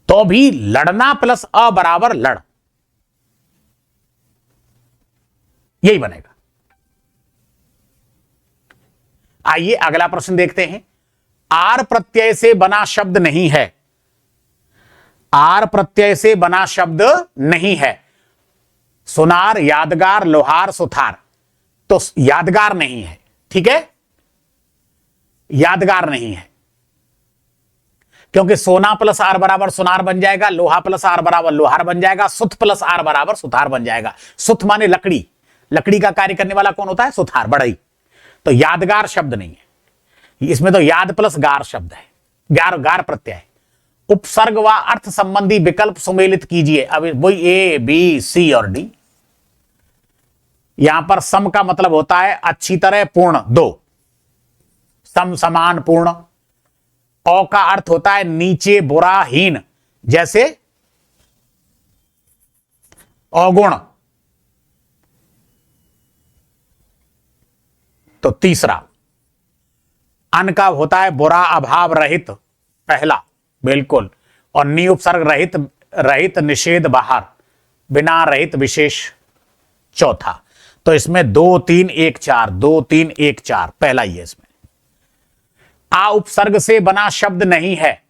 S1: तो भी लड़ना प्लस अ बराबर लड़, यही बनेगा। आइए अगला प्रश्न देखते हैं। आर प्रत्यय से बना शब्द नहीं है, आर प्रत्यय से बना शब्द नहीं है। सुनार, यादगार, लोहार, सुथार। तो यादगार नहीं है, ठीक है, यादगार नहीं है, क्योंकि सोना प्लस आर बराबर सुनार बन जाएगा, लोहा प्लस आर बराबर लोहार बन जाएगा, सुथ प्लस आर बराबर सुथार बन जाएगा। सुथ माने लकड़ी, लकड़ी का कार्य करने वाला कौन होता है? सुथार, बढ़ई। तो यादगार शब्द नहीं है, इसमें तो याद प्लस गार शब्द है, गार, गार प्रत्यय है। उपसर्ग व अर्थ संबंधी विकल्प सुमेलित कीजिए। अब वही ए, बी, सी और डी। यहां पर सम का मतलब होता है अच्छी तरह, पूर्ण, दो, सम, समान, पूर्ण। औ का अर्थ होता है नीचे, बुरा, हीन, जैसे अवगुण। तो तीसरा। अन का होता है बुरा, अभाव, रहित, पहला, बिल्कुल। और नी उपसर्ग रहित, रहित, निषेध, बाहर, बिना, रहित, विशेष, चौथा। तो इसमें 2 3 1 4, 2 3 1 4 पहला ही है इसमें। आ उपसर्ग से बना शब्द नहीं है,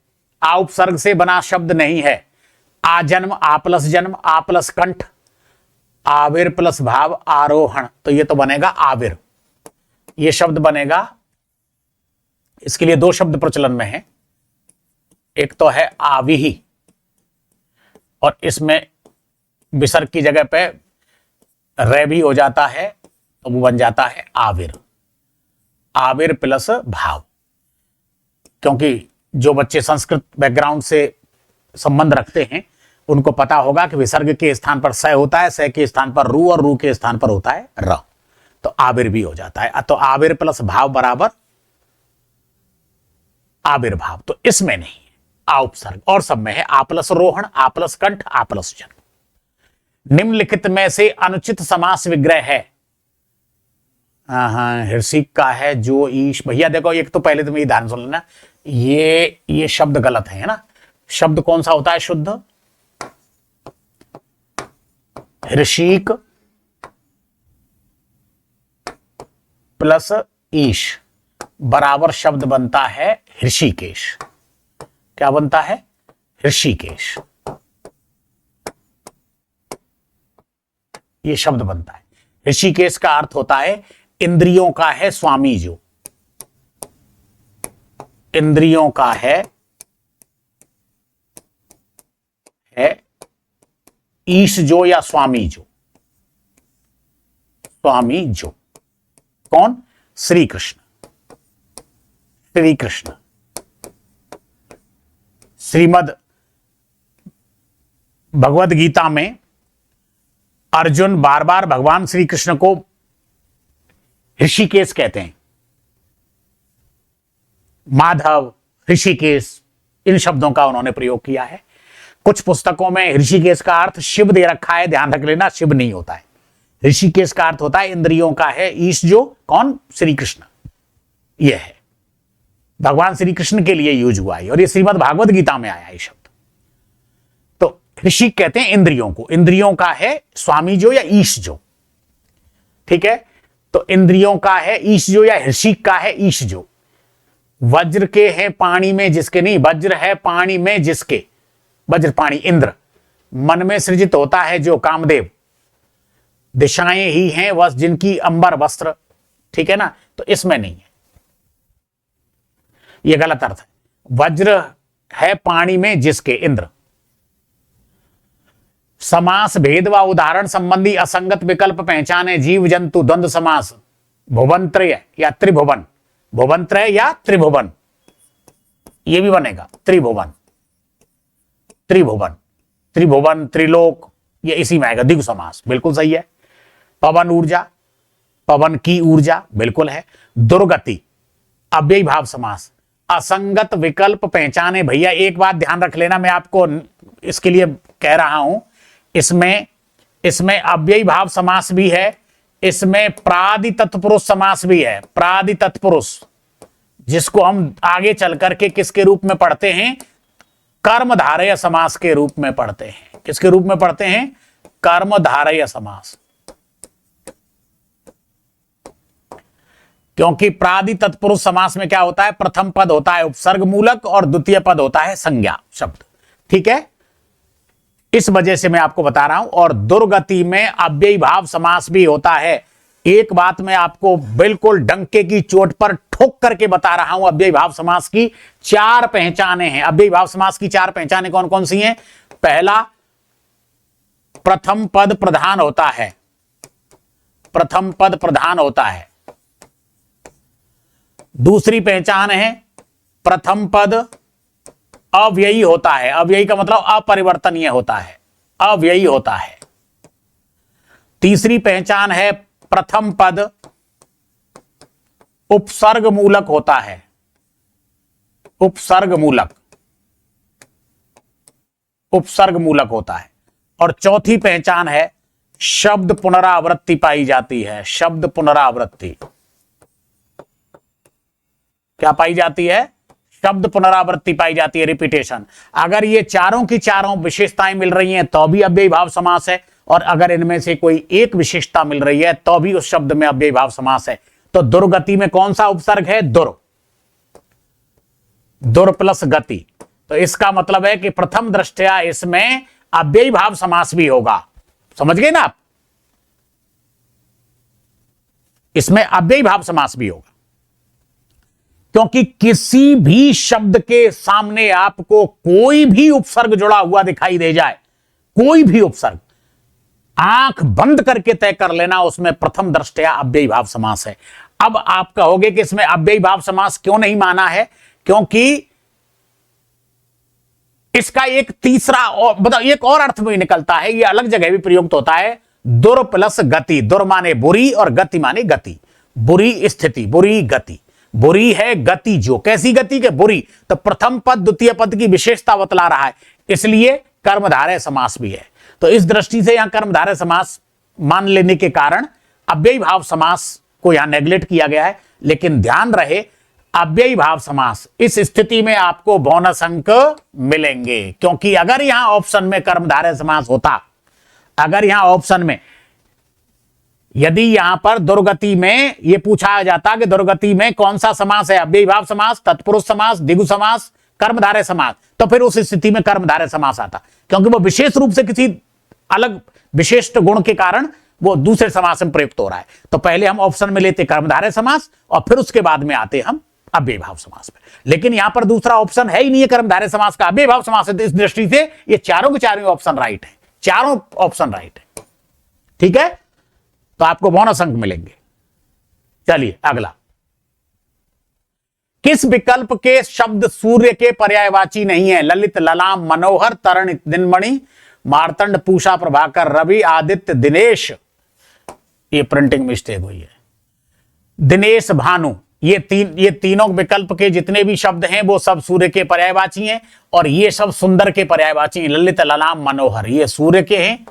S1: आ उपसर्ग से बना शब्द नहीं है। आ जन्म, आ प्लस जन्म, आ प्लस कंठ, आविर प्लस भाव, आरोहण। तो ये तो बनेगा आविर, ये शब्द बनेगा। इसके लिए 2 शब्द प्रचलन में है, एक तो है आविही, और इसमें विसर्ग की जगह पे रे भी हो जाता है, तो वो बन जाता है आविर, आविर प्लस भाव। क्योंकि जो बच्चे संस्कृत बैकग्राउंड से संबंध रखते हैं उनको पता होगा कि विसर्ग के स्थान पर स होता है, स के स्थान पर रू, और रू के स्थान पर होता है र, तो आविर भी हो जाता है। तो आविर प्लस भाव बराबर आविर्भाव। तो इसमें नहीं है आ उपसर्ग, और सब में है आ प्लस रोहण, आ प्लस कंठ, आ प्लस जन्म। निम्नलिखित में से अनुचित समास विग्रह है। हाँ, हृषिक का है जो ईश। भैया देखो, एक तो पहले तुम्हें ध्यान सुन लेना, ये शब्द गलत है ना। शब्द कौन सा होता है शुद्ध? हृषिक प्लस ईश बराबर शब्द बनता है ऋषिकेश। क्या बनता है? ऋषिकेश, ये शब्द बनता है। ऋषिकेश का अर्थ होता है इंद्रियों का है स्वामी जो। इंद्रियों का है ईश जो या स्वामी जो। स्वामी जो कौन? श्री कृष्ण। श्री कृष्ण श्रीमद् भगवद गीता में अर्जुन बार बार भगवान श्री कृष्ण को ऋषिकेश कहते हैं। माधव, ऋषिकेश, इन शब्दों का उन्होंने प्रयोग किया है। कुछ पुस्तकों में ऋषिकेश का अर्थ शिव दे रखा है, ध्यान रख लेना, शिव नहीं होता है। ऋषिकेश का अर्थ होता है इंद्रियों का है ईश जो, कौन? श्री कृष्ण। यह है भगवान श्री कृष्ण के लिए यूज हुआ है और ये श्रीमद् भागवत गीता में आया है शब्द। तो ऋषि कहते हैं इंद्रियों को, इंद्रियों का है स्वामी जो या ईश जो। ठीक है, तो इंद्रियों का है ईश जो या ऋषि का है ईश जो। वज्र के हैं पानी में जिसके, नहीं, वज्र है पानी में जिसके, वज्र पानी इंद्र। मन में सृजित होता है जो कामदेव। दिशाएं ही हैं वस जिनकी अंबर वस्त्र। ठीक है ना, तो इसमें नहीं है, यह गलत अर्थ है। वज्र है पानी में जिसके, इंद्र। समास भेद व उदाहरण संबंधी असंगत विकल्प पहचाने जीव जंतु द्वंद्व समास भुवनत्रय या त्रिभुवन। भुवनत्रय या त्रिभुवन, यह भी बनेगा त्रिभुवन। त्रिभुवन, त्रिभुवन, त्रिलोक, ये इसी में आएगा। दिग् समास बिल्कुल सही है। पवन ऊर्जा, पवन की ऊर्जा बिल्कुल है। दुर्गति, अव्ययी भाव समास। असंगत विकल्प पहचाने, भैया एक बात ध्यान रख लेना, मैं आपको इसके लिए कह रहा हूं, इसमें अव्ययी भाव समास भी है, इसमें प्रादि तत्पुरुष समास भी है। प्रादि तत्पुरुष जिसको हम आगे चल करके किसके रूप में पढ़ते हैं? कर्मधारय समास के रूप में पढ़ते हैं। किसके रूप में पढ़ते हैं? कर्मधारय समास। क्योंकि प्रादि तत्पुरुष समास में क्या होता है? प्रथम पद होता है उपसर्ग मूलक और द्वितीय पद होता है संज्ञा शब्द। ठीक है, इस वजह से मैं आपको बता रहा हूं। और दुर्गति में अव्ययी भाव समास भी होता है। एक बात मैं आपको बिल्कुल डंके की चोट पर ठोक करके बता रहा हूं, अव्ययी भाव समास की 4 पहचाने हैं। अव्ययी भाव समास की 4 पहचाने कौन कौन सी हैं? पहला, प्रथम पद प्रधान होता है। प्रथम पद प्रधान होता है। दूसरी पहचान है प्रथम पद अव्ययी होता है। अव्ययी का मतलब अपरिवर्तनीय होता है, अव्ययी होता है। तीसरी पहचान है प्रथम पद उपसर्ग मूलक होता है। उपसर्ग मूलक, उपसर्ग मूलक होता है। और चौथी पहचान है शब्द पुनरावृत्ति पाई जाती है। शब्द पुनरावृत्ति क्या पाई जाती है? शब्द पुनरावृत्ति पाई जाती है, रिपीटेशन। अगर ये चारों की चारों विशेषताएं मिल रही हैं तो भी अव्ययी भाव समास है, और अगर इनमें से कोई एक विशेषता मिल रही है तो भी उस शब्द में अव्ययी भाव समास है। तो दुर्गति में कौन सा उपसर्ग है? दुर। दुर प्लस गति, तो इसका मतलब है कि प्रथम दृष्टया इसमें अव्ययी भाव समास भी होगा। समझ गए ना आप? इसमें अव्ययी भाव समास भी होगा, क्योंकि किसी भी शब्द के सामने आपको कोई भी उपसर्ग जुड़ा हुआ दिखाई दे जाए, कोई भी उपसर्ग, आंख बंद करके तय कर लेना उसमें प्रथम दृष्टया अव्ययी भाव समास है। अब आप कहोगे कि इसमें अव्ययी भाव समास क्यों नहीं माना है? क्योंकि इसका एक तीसरा और बताओ, एक और अर्थ भी निकलता है, यह अलग जगह भी प्रयुक्त होता है। दुर प्लस गति। दुर माने बुरी और गति माने गति। बुरी स्थिति, बुरी गति। बुरी है गति जो, कैसी गति के? बुरी। तो प्रथम पद द्वितीय पद की विशेषता बतला रहा है, इसलिए कर्मधारय समास भी है। तो इस दृष्टि से यहां कर्मधारय समास मान लेने के कारण अव्ययी भाव समास को यहां नेग्लेक्ट किया गया है। लेकिन ध्यान रहे, अव्ययी भाव समास इस स्थिति में आपको बोनस अंक मिलेंगे, क्योंकि अगर यहां ऑप्शन में कर्मधारय समास होता, अगर यहां ऑप्शन में यदि यहां पर दुर्गति में यह पूछा जाता कि दुर्गति में कौन सा समास है, अव्ययी भाव समास, तत्पुरुष समास, द्विगु समास, कर्मधारय समास, तो फिर उस स्थिति में कर्मधारय समास आता, क्योंकि वो विशेष रूप से किसी अलग विशिष्ट गुण के कारण वो दूसरे समास में प्रयुक्त हो रहा है। तो पहले हम ऑप्शन में लेते कर्मधारय समास और फिर उसके बाद में आते हम अव्ययभाव समास पे। लेकिन यहां पर दूसरा ऑप्शन है ही नहीं है कर्मधारय समास का, अव्ययभाव समास है। तो इस दृष्टि से ये चारों के चारों ऑप्शन राइट है, चारों ऑप्शन राइट है। ठीक है, तो आपको बोनस अंक मिलेंगे। चलिए अगला, किस विकल्प के शब्द सूर्य के पर्यायवाची नहीं है? ललित, ललाम, मनोहर, तरण, दिनमणि, मार्तंड, पूषा, प्रभाकर, रवि, आदित्य, दिनेश। ये प्रिंटिंग मिस्टेक हुई है। दिनेश, भानु, ये तीनों विकल्प के जितने भी शब्द हैं वो सब सूर्य के पर्यायवाची हैं, और ये सब सुंदर के पर्यायवाची हैं। ललित, ललाम, मनोहर ये सूर्य के हैं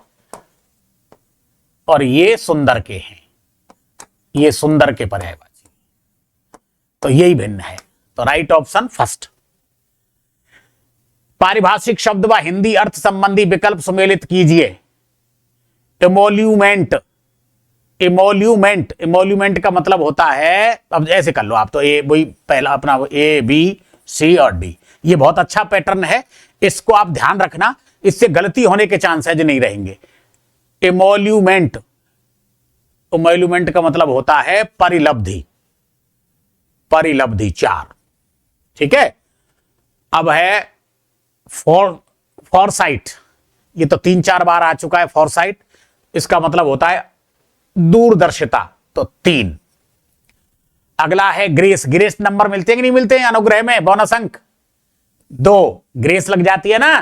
S1: और ये सुंदर के हैं, ये सुंदर के पर्यायवाची, तो यही भिन्न है। तो राइट ऑप्शन फर्स्ट। पारिभाषिक शब्द व हिंदी अर्थ संबंधी विकल्प सुमेलित कीजिए। इमोल्यूमेंट, इमोल्यूमेंट, इमोल्यूमेंट का मतलब होता है, अब ऐसे कर लो आप, तो ए वही पहला अपना ए बी सी और डी, ये बहुत अच्छा पैटर्न है, इसको आप ध्यान रखना, इससे गलती होने के चांसेज नहीं रहेंगे। इमोल्यूमेंट, इमोल्यूमेंट का मतलब होता है परिलब्धि, परिलब्धि 4। ठीक है, अब है फॉरसाइट, ये तो 3-4 बार आ चुका है फॉरसाइट, इसका मतलब होता है दूरदर्शिता, तो 3। अगला है ग्रेस, ग्रेस नंबर मिलते हैं कि नहीं मिलते हैं अनुग्रह में? बोनस अंक 2 ग्रेस लग जाती है ना,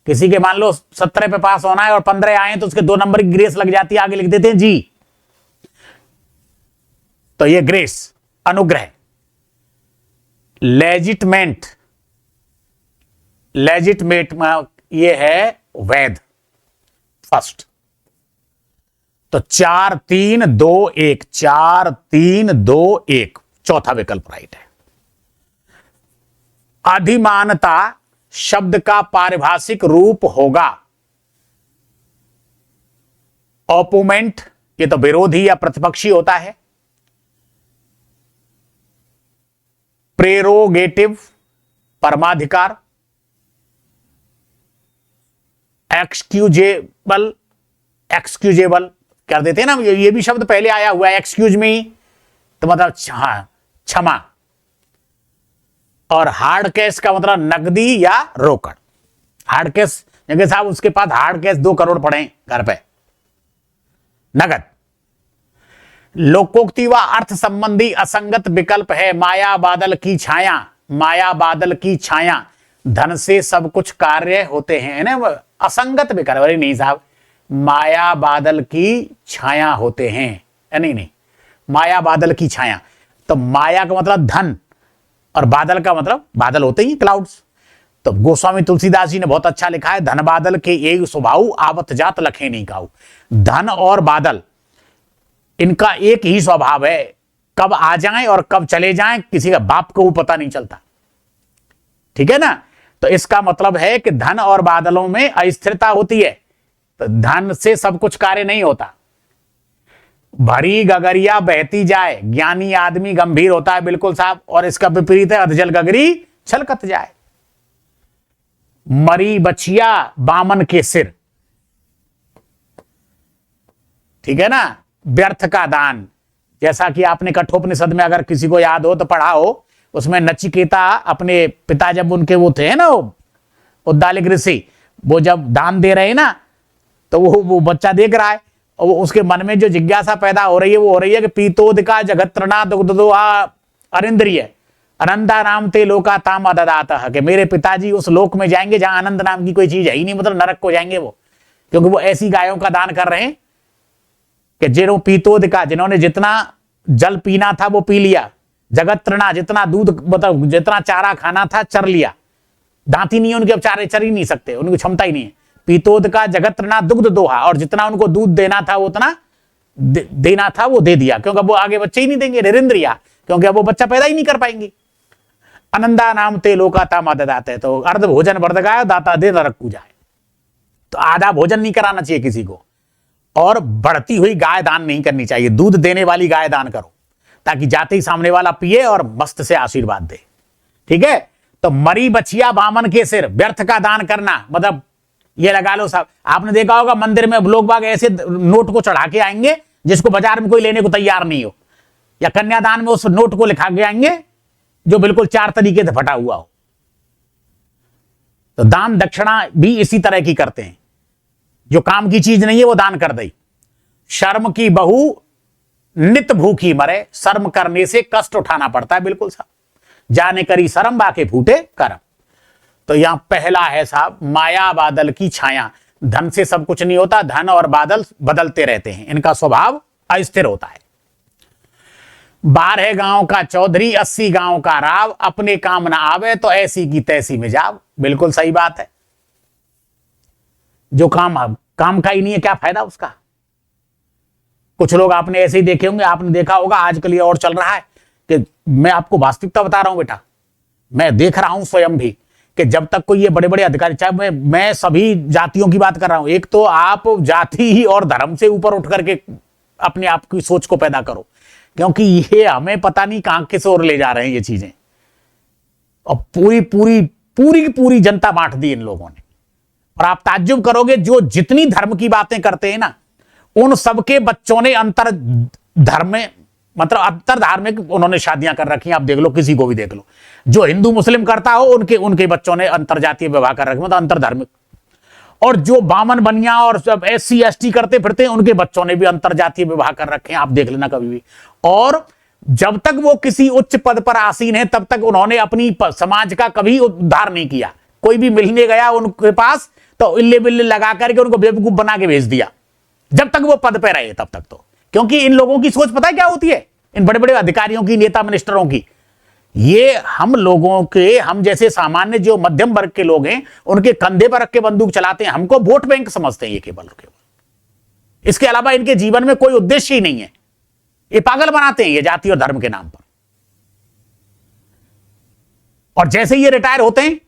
S1: किसी के मान लो 17 पे पास होना है और 15 आए तो उसके 2 नंबर की ग्रेस लग जाती है, आगे लिख देते हैं जी, तो ये ग्रेस अनुग्रह। लेजिटमेंट, लेजिटमेट ये है वैध, फर्स्ट। तो 4 3 2 1, 4 3 2 1 चौथा विकल्प राइट है। अधिमानता शब्द का पारिभाषिक रूप होगा ओपोनेंट, ये तो विरोधी या प्रतिपक्षी होता है। प्रेरोगेटिव परमाधिकार, एक्सक्यूजेबल, एक्सक्यूजेबल कर देते हैं ना, ये भी शब्द पहले आया हुआ है, एक्सक्यूज मी तो मतलब क्षमा, और हार्ड कैश का मतलब नकदी या रोकड़। हार्ड कैश जगह साहब उसके पास हार्ड कैश 2 करोड़ पड़े घर पे, नगद। लोकोक्ति व अर्थ संबंधी असंगत विकल्प है माया बादल की छाया, माया बादल की छाया, धन से सब कुछ कार्य होते हैं ना, असंगत विकल्प। अरे नहीं साहब, माया बादल की छाया होते हैं, नहीं नहीं, माया बादल की छाया, तो माया का मतलब धन और बादल का मतलब बादल होते ही क्लाउड्स। तो गोस्वामी तुलसीदास जी ने बहुत अच्छा लिखा है, धन बादल के एक स्वभाव आवत जात लखे नहीं काऊ। धन और बादल इनका एक ही स्वभाव है, कब आ जाएं और कब चले जाएं किसी का बाप को पता नहीं चलता। ठीक है ना, तो इसका मतलब है कि धन और बादलों में अस्थिरता होती है, तो धन से सब कुछ कार्य नहीं होता। भरी गगरिया बहती जाए, ज्ञानी आदमी गंभीर होता है, बिल्कुल साहब, और इसका विपरीत है अधजल गगरी छलकत जाए। मरी बछिया बामन के सिर, ठीक है ना, व्यर्थ का दान, जैसा कि आपने कठोपनिषद में अगर किसी को याद हो तो पढ़ा हो, उसमें नचिकेता अपने पिता जब उनके वो थे ना, वो उद्दालिक ऋषि, वो जब दान दे रहे हैं ना, तो वो बच्चा देख रहा है और उसके मन में जो जिज्ञासा पैदा हो रही है वो हो रही है कि पीतोदिका जगत्रना दुग्धदोहा अरिंद्रिय अनंता नाम ते लोका ताम अददात, कि मेरे पिताजी उस लोक में जाएंगे जहां आनंद नाम की कोई चीज है ही नहीं, मतलब नरक को जाएंगे वो, क्योंकि वो ऐसी गायों का दान कर रहे हैं कि जिन्होंने पीतोदिका, जिन्होंने जितना जल पीना था वो पी लिया, जगत्रना जितना दूध मतलब जितना चारा खाना था चर लिया, दांती नहीं है उनके, अब चारे चर ही नहीं सकते, उनकी क्षमता ही नहीं है। पीतोदिका जगत्रना दुग्ध दोहा, और जितना उनको दूध देना था उतना देना था वो दे दिया, क्योंकि वो आगे बच्चे ही नहीं देंगे, निरिंद्रिया, क्योंकि अब वो बच्चा पैदा ही नहीं कर पाएंगे। अनंदा नाम ते लोका ताम अददात है, तो अर्ध भोजन वर्धगाय दाता दे नरक को जाए, तो आधा भोजन नहीं कराना चाहिए किसी को, और बढ़ती हुई गाय दान नहीं करनी चाहिए, दूध देने वाली गाय दान करो ताकि जाते ही सामने वाला पिए और मस्त से आशीर्वाद दे। ठीक है, तो मरी बछिया बामन के सिर, व्यर्थ का दान करना, मतलब ये लगा लो साहब, आपने देखा होगा मंदिर में लोग बाग ऐसे नोट को चढ़ा के आएंगे जिसको बाजार में कोई लेने को तैयार नहीं हो, या कन्यादान में उस नोट को लिखा के आएंगे जो बिल्कुल 4 तरीके से फटा हुआ हो। तो दान दक्षिणा भी इसी तरह की करते हैं, जो काम की चीज नहीं है वो दान कर दई। शर्म की बहू नित भूखी मरे, शर्म करने से कष्ट उठाना पड़ता है, बिल्कुल साहब। जाने करी शर्म बाके फूटे करम। तो यहां पहला है साहब, माया बादल की छाया। धन से सब कुछ नहीं होता, धन और बादल बदलते रहते हैं, इनका स्वभाव अस्थिर होता है। 12 गांव का चौधरी 80 गांव का राव, अपने काम ना आवे तो ऐसी की तैसी में जाव। बिल्कुल सही बात है। जो काम का ही नहीं है, क्या फायदा उसका। कुछ लोग आपने ऐसे ही देखे होंगे, आपने देखा होगा आजकल ये और चल रहा है कि मैं आपको वास्तविकता बता रहा हूं बेटा, मैं देख रहा हूं स्वयं भी कि जब तक कोई ये बड़े बड़े अधिकारी, चाहे मैं सभी जातियों की बात कर रहा हूं, एक तो आप जाति ही और धर्म से ऊपर उठ करके अपने आप की सोच को पैदा करो, क्योंकि ये हमें पता नहीं कहां किस ओर ले जा रहे हैं ये चीजें। और पूरी पूरी पूरी पूरी जनता बांट दी इन लोगों ने। और आप ताज्जुब करोगे, जो जितनी धर्म की बातें करते हैं ना, उन सबके बच्चों ने अंतर धर्म में, मतलब अंतर धार्मिक उन्होंने शादियां कर रखी हैं। आप देख लो, किसी को भी देख लो, जो हिंदू मुस्लिम करता हो उनके बच्चों ने अंतर जातीय विवाह कर रखे, मतलब अंतर धार्मिक। और जो बामन बनिया और सब SC ST करते फिरते हैं, उनके बच्चों ने भी अंतर जातीय विवाह कर रखे हैं, आप देख लेना कभी भी। और जब तक वो किसी उच्च पद पर आसीन है, तब तक उन्होंने अपनी समाज का कभी उद्धार नहीं किया। कोई भी मिलने गया उनके पास तो इल्ले बिल्ले लगा करके उनको बेवकूफ बना के भेज दिया, जब तक वो पद पे रहे तब तक। तो क्योंकि इन लोगों की सोच पता है क्या होती है, इन बड़े बड़े अधिकारियों की, नेता मिनिस्टरों की, ये हम लोगों के, हम जैसे सामान्य जो मध्यम वर्ग के लोग हैं, उनके कंधे पर रख के बंदूक चलाते हैं, हमको वोट बैंक समझते हैं ये केवल। इसके अलावा इनके जीवन में कोई उद्देश्य ही नहीं है। ये पागल बनाते हैं ये जाति और धर्म के नाम पर। और जैसे ये रिटायर होते हैं,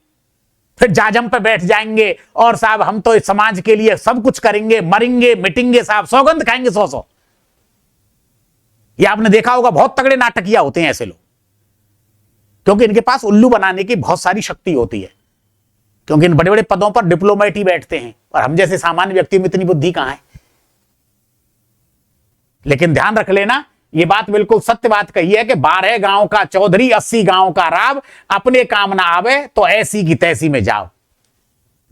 S1: फिर जाजम पे बैठ जाएंगे और साहब हम तो इस समाज के लिए सब कुछ करेंगे, मरेंगे मिटेंगे साहब, सौगंध खाएंगे 100-100। ये आपने देखा होगा, बहुत तगड़े नाटकिया होते हैं ऐसे लोग, क्योंकि इनके पास उल्लू बनाने की बहुत सारी शक्ति होती है। क्योंकि इन बड़े बड़े पदों पर डिप्लोमेट ही बैठते हैं, और हम जैसे सामान्य व्यक्ति में इतनी बुद्धि कहां है। लेकिन ध्यान रख लेना, ये बात बिल्कुल सत्य बात कही है कि 12 गांव का चौधरी 80 गांव का राव, अपने काम ना आवे तो ऐसी की तैसी में जाओ।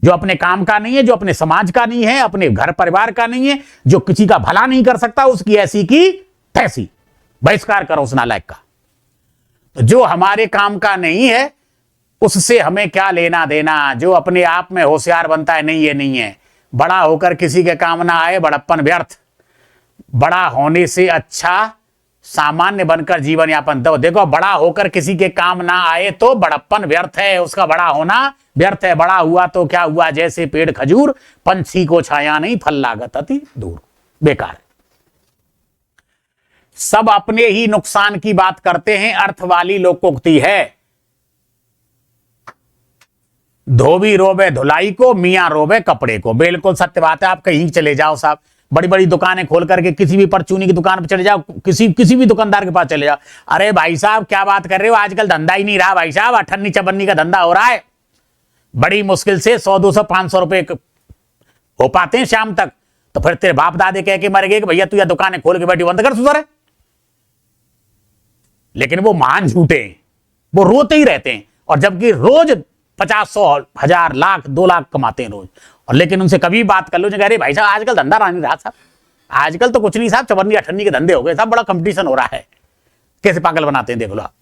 S1: जो अपने काम का नहीं है, जो अपने समाज का नहीं है, अपने घर परिवार का नहीं है, जो किसी का भला नहीं कर सकता, उसकी ऐसी की तैसी, बहिष्कार करो उस नालायक का। तो जो हमारे काम का नहीं है, उससे हमें क्या लेना देना। जो अपने आप में होशियार बनता है, नहीं ये नहीं है, बड़ा होकर किसी के काम ना आए, बड़प्पन व्यर्थ। बड़ा होने से अच्छा सामान्य बनकर जीवन यापन। तो देखो, बड़ा होकर किसी के काम ना आए तो बड़प्पन व्यर्थ है, उसका बड़ा होना व्यर्थ है। बड़ा हुआ तो क्या हुआ, जैसे पेड़ खजूर, पंछी को छाया नहीं, फल लागत अति दूर, बेकार। सब अपने ही नुकसान की बात करते हैं, अर्थ वाली लोकोक्ति है। धोबी रोबे धुलाई को, मियां रोबे कपड़े को। बिल्कुल सत्य बात है। आप कहीं चले जाओ साहब, बड़ी बड़ी दुकानें खोल करके किसी भी परचूनी की दुकान पर चले जाओ, किसी भी दुकानदार के पास चले जाओ, अरे भाई साहब क्या बात कर रहे हो, आजकल धंधा ही नहीं रहा भाई साहब, अठन्नी चबन्नी का धंधा हो रहा है। बड़ी मुश्किल से 100-200-500 रुपए हो पाते हैं शाम तक। तो फिर तेरे बाप दादे कह के मर गए कि भैया तू यह दुकानें खोल के बैठी, बंद कर सुधर। लेकिन वो महान झूठे हैं, वो रोते ही रहते हैं। और जबकि रोज 50-100-1000 लाख 2 लाख कमाते हैं रोज। और लेकिन उनसे कभी बात कर लो, अरे भाई साहब आजकल धंधा नहीं रहा साहब, आजकल तो कुछ नहीं साहब, चवन्नी अठन्नी के धंधे हो गए साहब, बड़ा कंपटीशन हो रहा है। कैसे पागल बनाते हैं देख लो आप।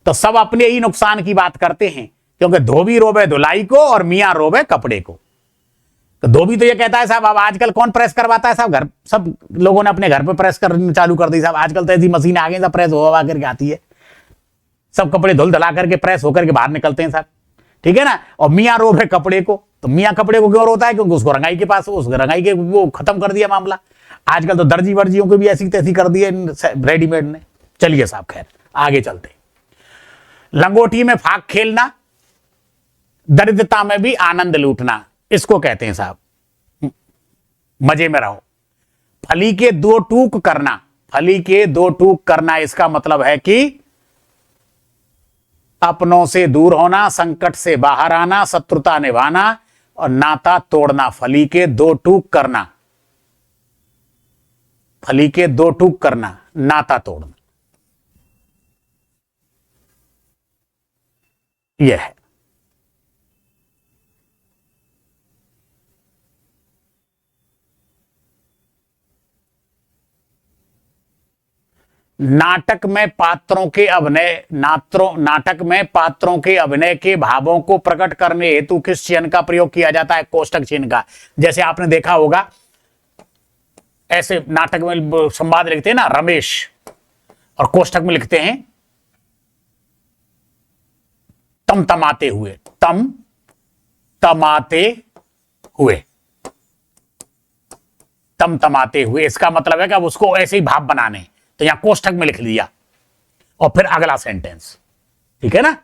S1: तो सब अपने ही नुकसान की बात करते हैं, क्योंकि धोबी रोबे धुलाई को और मियां रोबे कपड़े को। तो धोबी तो ये कहता है साहब, अब आजकल कौन प्रेस करवाता है साहब, घर सब लोगों ने अपने घर पे प्रेस करनी चालू कर दी साहब। आजकल तो ऐसी मशीन आ गई साहब, प्रेस होवा करके आती है, सब कपड़े धुल धुला करके प्रेस होकर के बाहर निकलते हैं साहब, ठीक है ना। और मियां रोब है कपड़े को, तो मियां कपड़े को क्यों रोता है, क्योंकि उसको रंगाई के पास, उस रंगाई के वो खत्म कर दिया मामला। आजकल तो दर्जी वर्जियों को भी ऐसी तैसी कर दी है रेडीमेड ने। चलिए साहब, खैर आगे चलते। लंगोटी में फाक खेलना, दरिद्रता में भी आनंद लूटना, इसको कहते हैं साहब मजे में रहो। फली के 2 टूक करना, फली के 2 टूक करना, इसका मतलब है कि अपनों से दूर होना, संकट से बाहर आना, शत्रुता निभाना और नाता तोड़ना। फली के 2 टूक करना, फली के 2 टूक करना, नाता तोड़ना। यह है। नाटक में पात्रों के अभिनय नाटक में पात्रों के अभिनय के भावों को प्रकट करने हेतु किस चिन्ह का प्रयोग किया जाता है? कोष्टक चिन्ह का। जैसे आपने देखा होगा ऐसे नाटक में संवाद लिखते हैं ना रमेश, और कोष्टक में लिखते हैं तम तमाते हुए, तम तमाते हुए, तम तमाते हुए। इसका मतलब है कि अब उसको ऐसे ही भाव बनाने, तो यहां कोष्टक में लिख दिया और फिर अगला सेंटेंस, ठीक है ना,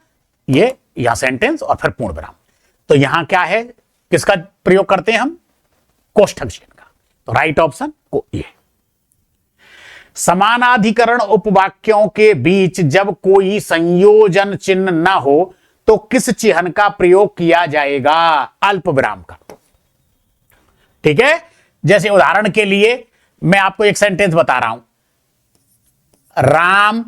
S1: ये यहां सेंटेंस और फिर पूर्ण विराम। तो यहां क्या है, किसका प्रयोग करते हैं हम? कोष्टक चिन्ह का। तो राइट ऑप्शन को ये। समानाधिकरण उपवाक्यों के बीच जब कोई संयोजन चिन्ह न हो तो किस चिन्ह का प्रयोग किया जाएगा? अल्प विराम का। ठीक है, जैसे उदाहरण के लिए मैं आपको एक सेंटेंस बता रहा हूं, राम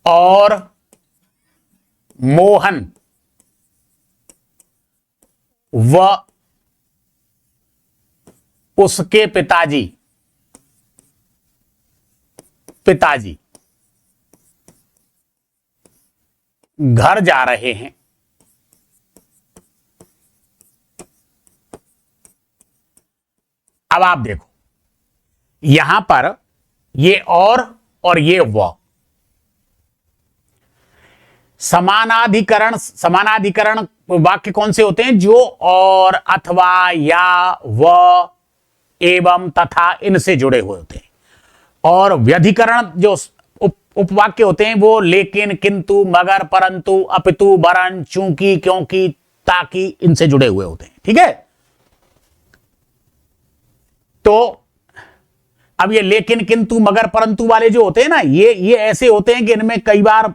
S1: और मोहन व उसके पिताजी घर जा रहे हैं। अब आप देखो यहां पर ये और ये व, समानाधिकरण वाक्य कौन से होते हैं? जो और, अथवा, या, व, एवं, तथा इनसे जुड़े हुए होते हैं। और व्यधिकरण जो उपवाक्य होते हैं वो लेकिन, किंतु, मगर, परंतु, अपितु, वरन, चूंकि, क्योंकि, ताकि इनसे जुड़े हुए होते हैं। ठीक है, तो अब ये लेकिन, किंतु, मगर, परंतु वाले जो होते हैं ना, ये ऐसे होते हैं कि इनमें कई बार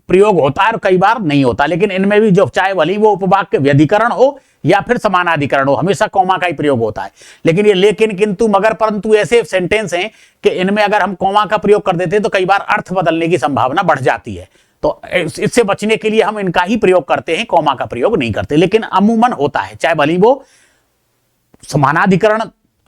S1: प्रयोग होता है और कई बार नहीं होता, लेकिन इनमें भी जो चाहे भले वो उपवाक्य व्यधिकरण हो या फिर समानाधिकरण हो, हमेशा कॉमा का ही प्रयोग होता है। लेकिन ये लेकिन, किंतु, मगर, परंतु ऐसे सेंटेंस हैं कि इनमें अगर हम कॉमा का प्रयोग कर देते हैं तो कई बार अर्थ बदलने की संभावना बढ़ जाती है। तो इससे बचने के लिए हम इनका ही प्रयोग करते हैं, कॉमा का प्रयोग नहीं करते, लेकिन अमूमन होता है, चाहे भले वो समानाधिकरण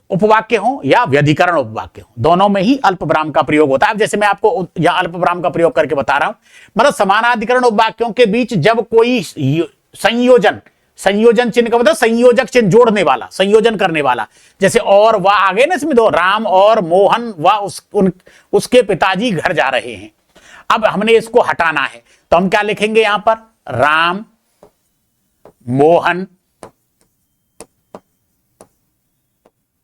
S1: उपवाक्य हो या व्यधिकरण उपवाक्य हो, दोनों में ही अल्प विराम का प्रयोग होता है। अब जैसे मैं आपको यहां अल्प विराम का प्रयोग करके बता रहा हूं, मतलब समानाधिकरण उपवाक्यों के बीच जब कोई संयोजन चिन्ह का मतलब संयोजक चिन्ह जोड़ने वाला, संयोजन करने वाला, जैसे और व आ गए ना इसमें दो, राम और मोहन व उसके पिताजी घर जा रहे हैं। अब हमने इसको हटाना है तो हम क्या लिखेंगे यहां पर? राम, मोहन,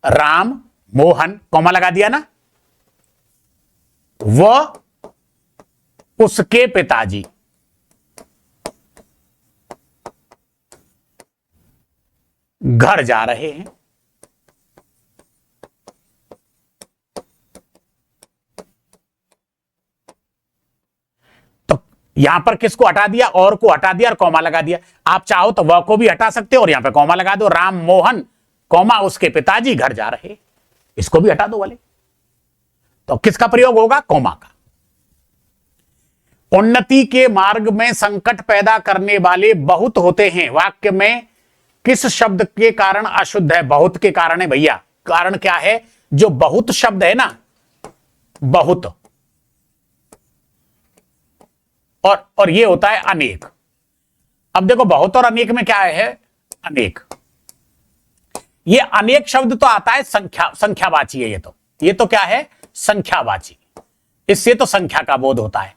S1: राम, मोहन, कॉमा लगा दिया ना, व उसके पिताजी घर जा रहे हैं। तो यहां पर किसको हटा दिया? और को हटा दिया और कॉमा लगा दिया। आप चाहो तो वह को भी हटा सकते हो और यहां पे कॉमा लगा दो, राम, मोहन, कॉमा, उसके पिताजी घर जा रहे, इसको भी हटा दो वाले। तो किसका प्रयोग होगा? कॉमा का। उन्नति के मार्ग में संकट पैदा करने वाले बहुत होते हैं, वाक्य में किस शब्द के कारण अशुद्ध है? बहुत के कारण है भैया। कारण क्या है? जो बहुत शब्द है ना, बहुत, और ये होता है अनेक। अब देखो बहुत और अनेक में क्या है? अनेक। ये अनेक शब्द तो आता है संख्यावाची है। ये तो क्या है? संख्यावाची। इससे तो संख्या का बोध होता है,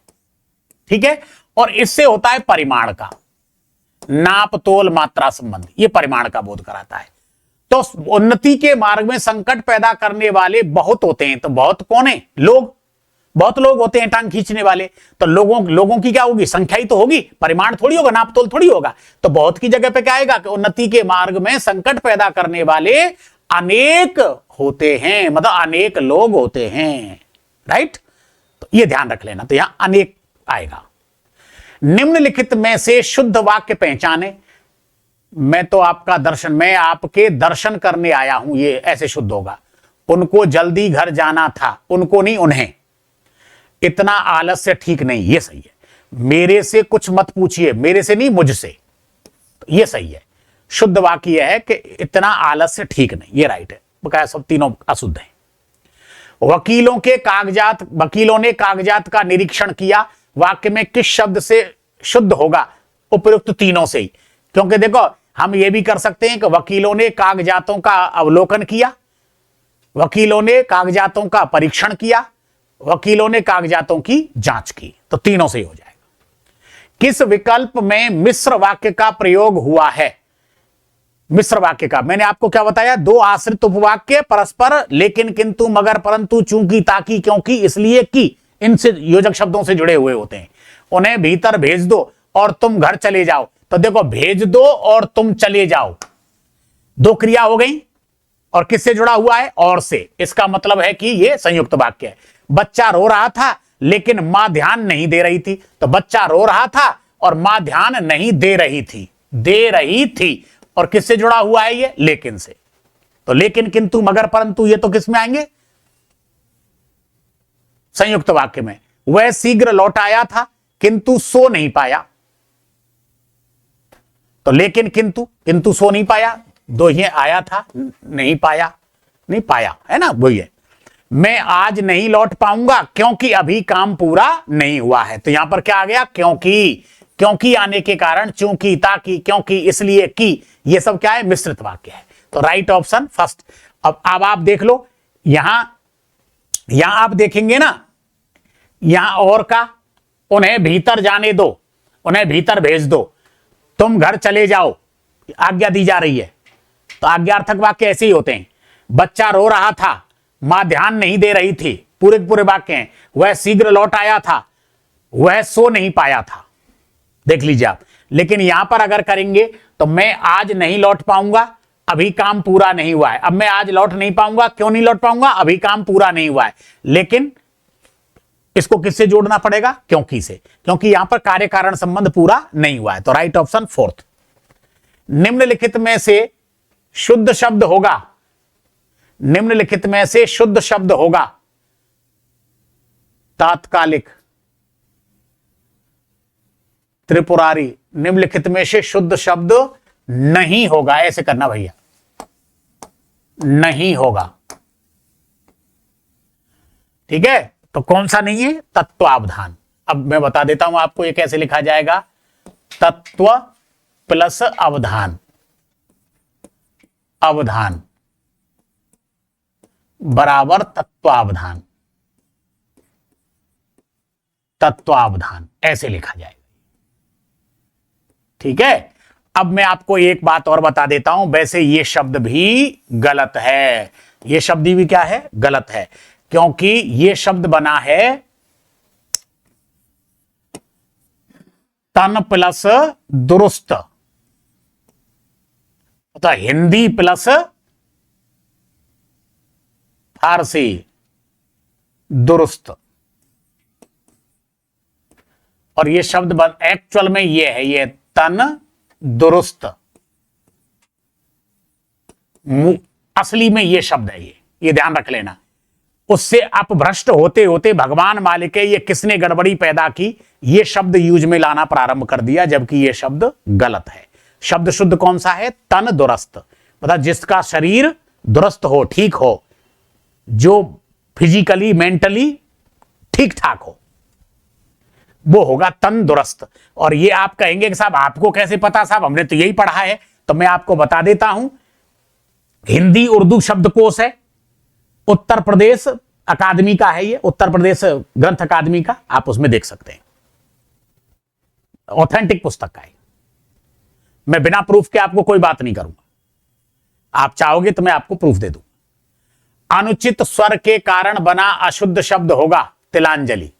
S1: ठीक है। और इससे होता है परिमाण का, नाप, तोल, मात्रा संबंध, ये परिमाण का बोध कराता है। तो उन्नति के मार्ग में संकट पैदा करने वाले बहुत होते हैं। तो बहुत कौन है? लोग। बहुत लोग होते हैं टांग खींचने वाले। तो लोगों की क्या होगी? संख्या ही तो होगी, परिमाण थोड़ी होगा, नाप तोल थोड़ी होगा। तो बहुत की जगह पे क्या आएगा कि उन्नति के मार्ग में संकट पैदा करने वाले अनेक होते हैं, मतलब अनेक लोग होते हैं, राइट। तो ये ध्यान रख लेना। तो यहां अनेक आएगा। निम्नलिखित में से शुद्ध वाक्य पहचाने। मैं आपके दर्शन करने आया हूं, ये ऐसे शुद्ध होगा। उनको जल्दी घर जाना था, उनको नहीं उन्हें। इतना आलस्य ठीक नहीं, ये सही है। मेरे से कुछ मत पूछिए, मेरे से नहीं मुझसे, तो ये सही है। शुद्ध वाक्य यह है कि इतना आलस्य ठीक नहीं, ये राइट है, बकाया सब तीनों अशुद्ध हैं। वकीलों ने कागजात का निरीक्षण किया, वाक्य में किस शब्द से शुद्ध होगा? उपयुक्त तीनों से ही, क्योंकि देखो हम ये भी कर सकते हैं कि वकीलों ने कागजातों का अवलोकन किया, वकीलों ने कागजातों का परीक्षण किया, वकीलों ने कागजातों की जांच की, तो तीनों से ही हो जाएगा। किस विकल्प में मिश्र वाक्य का प्रयोग हुआ है? मिश्र वाक्य का मैंने आपको क्या बताया? दो आश्रित उपवाक्य परस्पर लेकिन किंतु मगर परंतु चूंकि ताकि क्योंकि इसलिए कि इनसे योजक शब्दों से जुड़े हुए होते हैं। उन्हें भीतर भेज दो और तुम घर चले जाओ, तो देखो भेज दो और तुम चले जाओ, दो क्रिया हो गई और किससे जुड़ा हुआ है? और से। इसका मतलब है कि यह संयुक्त वाक्य है। बच्चा रो रहा था लेकिन मां ध्यान नहीं दे रही थी, तो बच्चा रो रहा था और मां ध्यान नहीं दे रही थी, और किससे जुड़ा हुआ है? ये लेकिन से। तो लेकिन किंतु मगर परंतु ये तो किस में आएंगे? संयुक्त वाक्य में। वह शीघ्र लौट आया था किंतु सो नहीं पाया, तो लेकिन किंतु सो नहीं पाया, दो ही आया था, नहीं पाया है ना, वही है। मैं आज नहीं लौट पाऊंगा क्योंकि अभी काम पूरा नहीं हुआ है, तो यहां पर क्या आ गया? क्योंकि आने के कारण चूंकि, ताकि, क्योंकि, इसलिए कि, ये सब क्या है? मिश्रित वाक्य है। तो राइट ऑप्शन फर्स्ट। अब आप देख लो, यहां आप देखेंगे ना, यहां और का, उन्हें भीतर जाने दो, उन्हें भीतर भेज दो, तुम घर चले जाओ, आज्ञा दी जा रही है। तो आज्ञार्थक वाक्य ऐसे ही होते हैं। बच्चा रो रहा था, मां ध्यान नहीं दे रही थी, पूरे पूरे वाक्य हैं। वह शीघ्र लौट आया था, वह सो नहीं पाया था, देख लीजिए आप। लेकिन यहां पर अगर करेंगे तो मैं आज नहीं लौट पाऊंगा, अभी काम पूरा नहीं हुआ है। अब मैं आज लौट नहीं पाऊंगा, क्यों नहीं लौट पाऊंगा? अभी काम पूरा नहीं हुआ है। लेकिन इसको किससे जोड़ना पड़ेगा? क्योंकि से, क्योंकि यहां पर कार्य कारण संबंध पूरा नहीं हुआ है। तो राइट ऑप्शन फोर्थ। निम्नलिखित में से शुद्ध शब्द होगा, निम्नलिखित में से शुद्ध शब्द होगा तात्कालिक, त्रिपुरारी। निम्नलिखित में से शुद्ध शब्द नहीं होगा, ऐसे करना भैया, नहीं होगा, ठीक है। तो कौन सा नहीं है? तत्वावधान। अब मैं बता देता हूं आपको ये कैसे लिखा जाएगा। तत्व प्लस अवधान, अवधान बराबर तत्वावधान, तत्वावधान ऐसे लिखा जाएगा, ठीक है। अब मैं आपको एक बात और बता देता हूं, वैसे ये शब्द भी गलत है, ये शब्द भी क्या है? गलत है, क्योंकि ये शब्द बना है तन प्लस दुरुस्त, तो हिंदी प्लस फारसी दुरुस्त, और ये शब्द एक्चुअल में ये है, ये तन दुरुस्त, असली में ये शब्द है, ये ध्यान रख लेना। उससे अपभ्रष्ट होते होते भगवान मालिक, ये किसने गड़बड़ी पैदा की, ये शब्द यूज में लाना प्रारंभ कर दिया, जबकि ये शब्द गलत है। शब्द शुद्ध कौन सा है? तन दुरुस्त, मतलब जिसका शरीर दुरुस्त हो, ठीक हो, जो फिजिकली मेंटली ठीक ठाक हो, वो होगा तन दुरुस्त। और ये आप कहेंगे कि साहब आपको कैसे पता? साहब हमने तो यही पढ़ा है। तो मैं आपको बता देता हूं, हिंदी उर्दू शब्दकोश है, उत्तर प्रदेश अकादमी का है, ये उत्तर प्रदेश ग्रंथ अकादमी का, आप उसमें देख सकते हैं, ऑथेंटिक पुस्तक का है। मैं बिना प्रूफ के आपको कोई बात नहीं करूंगा, आप चाहोगे तो मैं आपको प्रूफ दे दूं। अनुचित स्वर के कारण बना अशुद्ध शब्द होगा तिलांजलि,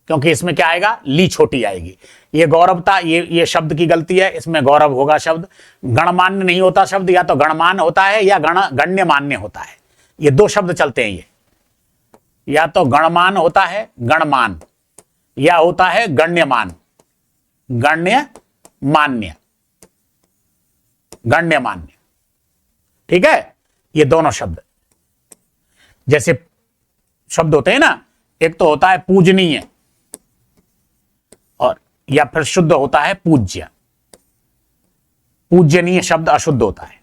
S1: क्योंकि इसमें क्या आएगा? ली छोटी आएगी। ये गौरवता, ये शब्द की गलती है, इसमें गौरव होगा शब्द। गणमान्य नहीं होता शब्द, या तो गणमान्य होता है या गण्यमान्य होता है, ये दो शब्द चलते हैं। ये या तो गणमान होता है, गणमान, या होता है गण्यमान, गण्यमान्य, गण्यमान्य, ठीक है। ये दोनों शब्द जैसे शब्द होते हैं ना, एक तो होता है पूजनीय, या फिर शुद्ध होता है पूज्य। पूज्यनीय शब्द अशुद्ध होता है,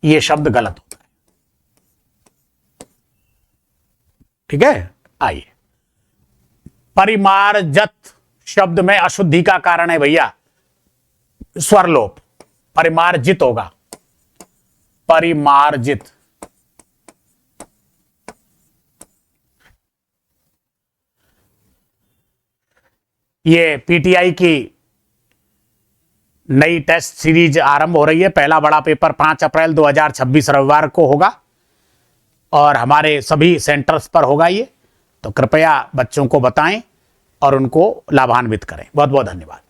S1: यह शब्द गलत होता है। ठीक है, आइए। परिमार्जत शब्द में अशुद्धि का कारण है भैया स्वरलोप, परिमार्जित होगा, परिमार्जित। ये पीटीआई की नई टेस्ट सीरीज आरंभ हो रही है। पहला बड़ा पेपर 5 अप्रैल 2026 रविवार को होगा और हमारे सभी सेंटर्स पर होगा ये, तो कृपया बच्चों को बताएं और उनको लाभान्वित करें। बहुत बहुत धन्यवाद।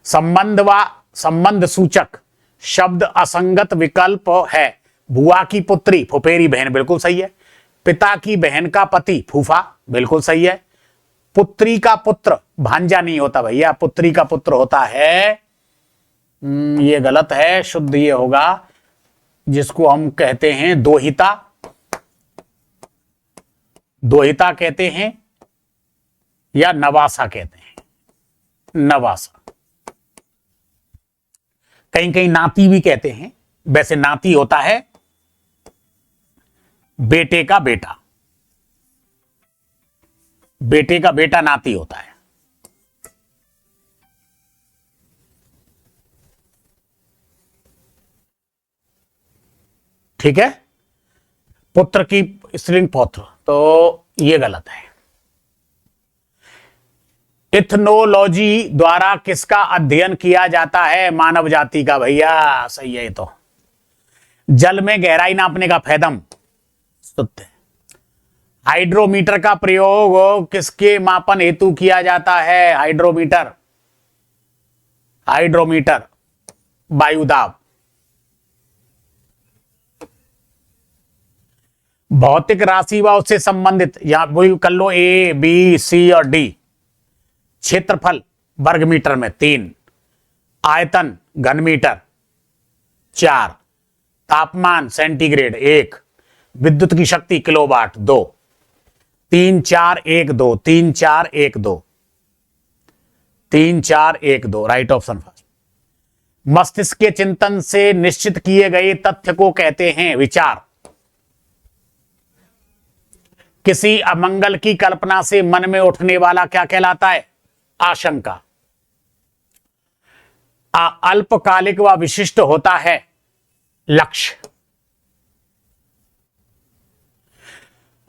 S1: संबंध व संबंध सूचक शब्द असंगत विकल्प है। बुआ की पुत्री फुफेरी बहन, बिल्कुल सही है। पिता की बहन का पति फूफा, बिल्कुल सही है। पुत्री का पुत्र भांजा नहीं होता भैया, पुत्री का पुत्र होता है, ये गलत है, शुद्ध ये होगा जिसको हम कहते हैं दोहिता, दोहिता कहते हैं या नवासा कहते हैं, नवासा। कहीं कहीं नाती भी कहते हैं, वैसे नाती होता है बेटे का बेटा, बेटे का बेटा नाती होता है। ठीक है, पुत्र की स्त्रीलिंग पौत्र, तो यह गलत है। इथनोलॉजी द्वारा किसका अध्ययन किया जाता है? मानव जाति का भैया, सही है ये तो। जल में गहराई नापने का फैदम, शुद्ध है। हाइड्रोमीटर का प्रयोग किसके मापन हेतु किया जाता है? हाइड्रोमीटर, हाइड्रोमीटर वायुदाब। भौतिक राशि व उससे संबंधित, यहां वही कर लो, ए बी सी और डी। क्षेत्रफल वर्ग मीटर में 3, आयतन घन मीटर 4, तापमान सेंटीग्रेड 1, विद्युत की शक्ति किलोवाट 2। 3 4 1 2, 3 4 1 2, 3 4 1 2, right option first. मस्तिष्क के चिंतन से निश्चित किए गए तथ्य को कहते हैं विचार। किसी अमंगल की कल्पना से मन में उठने वाला क्या कहलाता है? आशंका। अल्पकालिक व विशिष्ट होता है लक्ष्य।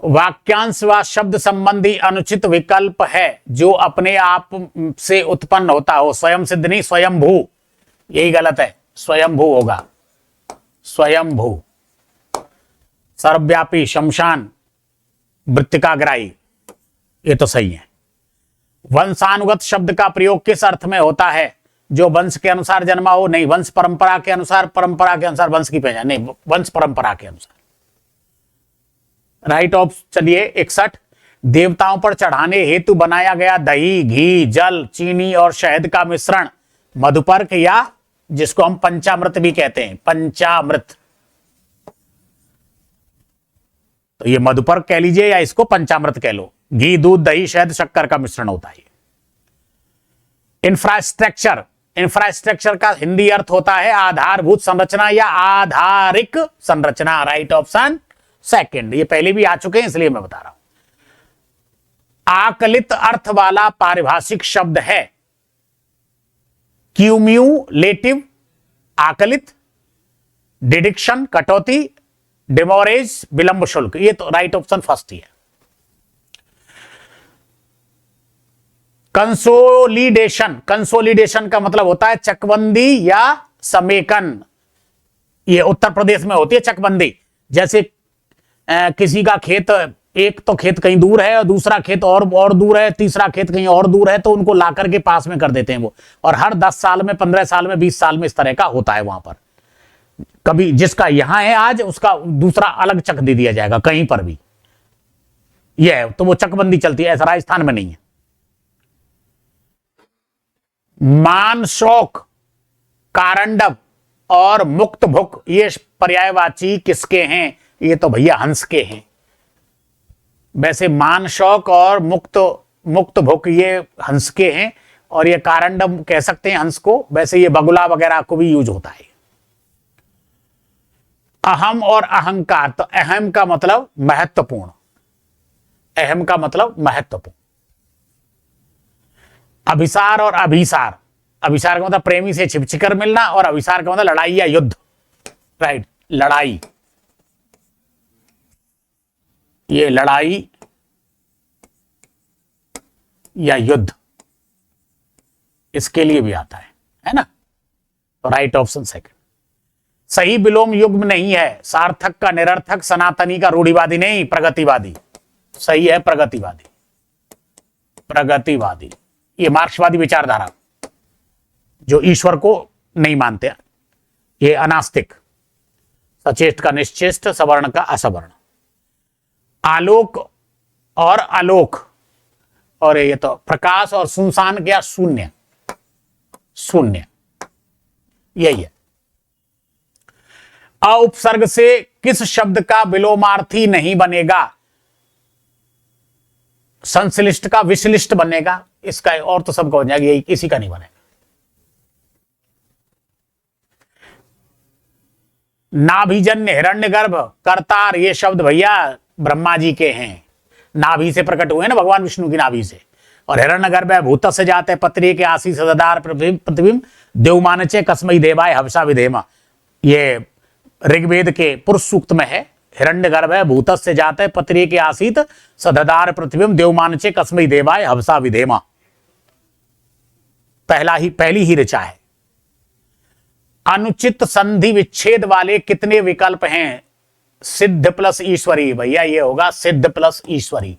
S1: वाक्यांश व शब्द संबंधी अनुचित विकल्प है जो अपने आप से उत्पन्न होता हो। स्वयं सिद्ध नहीं, स्वयंभू, यही गलत है, स्वयंभू होगा, स्वयंभू। सर्वव्यापी, शमशान, वृत्तिकाग्राही, ये तो सही है। वंशानुगत शब्द का प्रयोग किस अर्थ में होता है? जो वंश के अनुसार जन्मा हो, नहीं। वंश परंपरा के अनुसार, परंपरा के अनुसार वंश की पहचान, नहीं, वंश परंपरा के अनुसार, राइट ऑफ। चलिए 61, देवताओं पर चढ़ाने हेतु बनाया गया दही, घी, जल, चीनी और शहद का मिश्रण मधुपर्क या जिसको हम पंचामृत भी कहते हैं, पंचामृत। तो ये मधुपर्क कह लीजिए या इसको पंचामृत कह लो। घी, दूध, दही, शहद, शक्कर का मिश्रण होता है। इंफ्रास्ट्रक्चर, इंफ्रास्ट्रक्चर का हिंदी अर्थ होता है आधारभूत संरचना या आधारिक संरचना, राइट ऑप्शन सेकंड। ये पहले भी आ चुके हैं इसलिए मैं बता रहा हूं। आकलित अर्थ वाला पारिभाषिक शब्द है क्यूम्यूलेटिव, आकलित, डिडक्शन कटौती, डिमोरेज विलंब शुल्क, ये तो राइट ऑप्शन फर्स्ट ही है। कंसोलिडेशन, कंसोलिडेशन का मतलब होता है चकबंदी या समेकन। ये उत्तर प्रदेश में होती है चकबंदी। जैसे किसी का खेत, एक तो खेत कहीं दूर है और दूसरा खेत और दूर है, तीसरा खेत कहीं और दूर है, तो उनको लाकर के पास में कर देते हैं वो। और हर 10 साल में, 15 साल में, 20 साल में इस तरह का होता है वहां पर। कभी जिसका यहां है आज, उसका दूसरा अलग चक दे दिया जाएगा कहीं पर भी। यह है, तो वो चकबंदी चलती है, ऐसा राजस्थान में नहीं है। मान शौक, कारंडव और मुक्त भुक, ये पर्यायवाची किसके हैं? ये तो भैया हंस के हैं। वैसे मान शौक और मुक्त मुक्त भुक ये हंस के हैं, और ये कारंडम कह सकते हैं हंस को, वैसे ये बगुला वगैरह को भी यूज होता है। अहम और अहंकार, तो अहम का मतलब महत्वपूर्ण, अहम का मतलब महत्वपूर्ण। अभिसार और अभिसार, अभिसार का मतलब प्रेमी से छिपछिकर मिलना, और अभिसार का मतलब लड़ाई या युद्ध, राइट, लड़ाई, ये लड़ाई या युद्ध, इसके लिए भी आता है ना। तो राइट ऑप्शन सेकंड। सही विलोम युग्म नहीं है, सार्थक का निरर्थक, सनातनी का रूढ़िवादी नहीं, प्रगतिवादी। सही है प्रगतिवादी, प्रगतिवादी। ये मार्क्सवादी विचारधारा जो ईश्वर को नहीं मानते, ये अनास्तिक, सचेष्ट का निश्चेष्ट, सवर्ण का असवर्ण। आलोक और आलोक, और ये तो प्रकाश और सुनसान, क्या शून्य, शून्य, यही है। उपसर्ग से किस शब्द का विलोमार्थी नहीं बनेगा? संश्लिष्ट का विश्लिष्ट बनेगा, इसका और तो सबका हो जाएगा, यही किसी का नहीं बनेगा। नाभिजन्य, हिरण्यगर्भ, करतार, ये शब्द भैया ब्रह्मा जी के हैं, नाभि से प्रकट हुए ना भगवान विष्णु की नाभि से। और हिरण्यगर्भ है भूत से जाते पत्रे के आशी सदार प्रतिबिंब देवमानचे कस्मई देवाय हवसा विधेमा, ये ऋग्वेद के पुरुष सूक्त में है। हिरण्यगर्भ है भूत से जाते पत्रे के आसीत सददार प्रतिबिंब देवमानचे कस्मई देवाय हवसा विधेमा, पहली ही ऋचा है। अनुचित संधि विच्छेद वाले कितने विकल्प हैं? सिद्ध प्लस ईश्वरी, भैया ये होगा सिद्ध प्लस ईश्वरी,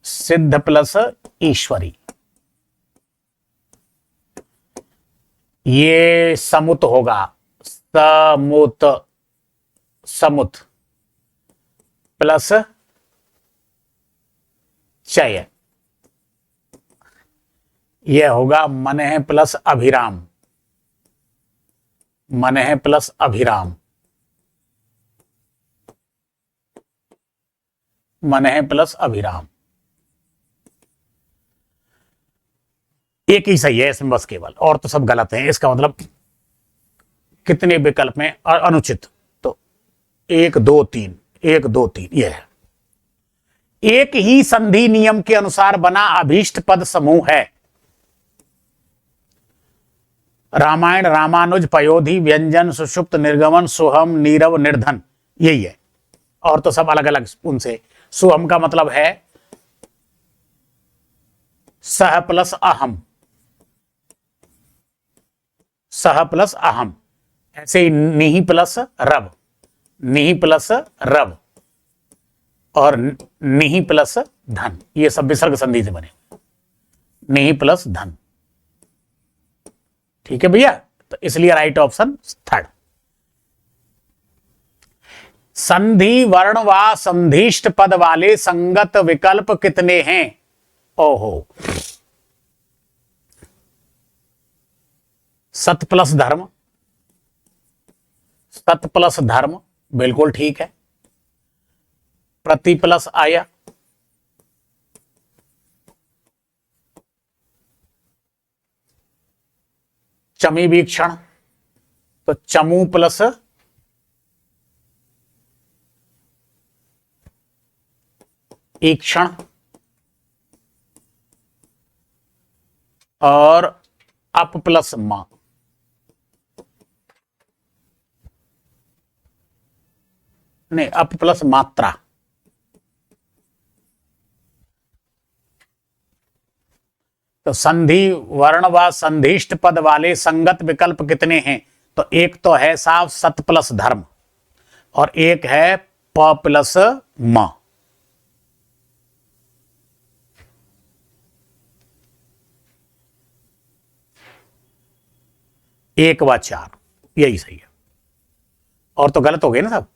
S1: सिद्ध प्लस ईश्वरी। ये समुत होगा, समुत, समुत प्लस चय, यह होगा मन है प्लस अभिराम, मन है प्लस अभिराम, मन है प्लस अभिराम। एक ही सही है इसमें बस केवल, और तो सब गलत है। इसका मतलब कितने विकल्प में अनुचित, तो 1 2 3, 1 2 3 यह है। एक ही संधि नियम के अनुसार बना अभीष्ट पद समूह है। रामायण, रामानुज, पयोधि, व्यंजन, सुषुप्त, निर्गमन, सुहम, नीरव, निर्धन, यही है। और तो सब अलग अलग उनसे। सुहम का मतलब है सह प्लस अहम, सह प्लस अहम, ऐसे ही निहि प्लस रब, निहि प्लस रब, और निहि प्लस धन, ये सब विसर्ग संधि से बने, निहि प्लस धन। ठीक है भैया, तो इसलिए राइट ऑप्शन थर्ड। संधि वर्ण व संधिष्ट पद वाले संगत विकल्प कितने हैं? ओहो, सत प्लस धर्म, सत प्लस धर्म बिल्कुल ठीक है। प्रति प्लस आया, चमी वीक्षण, तो चमू प्लस ईक्षण, और अप प्लस मा, नहीं अप प्लस मात्रा। तो संधि वर्ण व संधिष्ट पद वाले संगत विकल्प कितने हैं? तो एक तो है साफ सत प्लस धर्म, और एक है प प्लस म। एक व 4, यही सही है। और तो गलत हो गए ना सब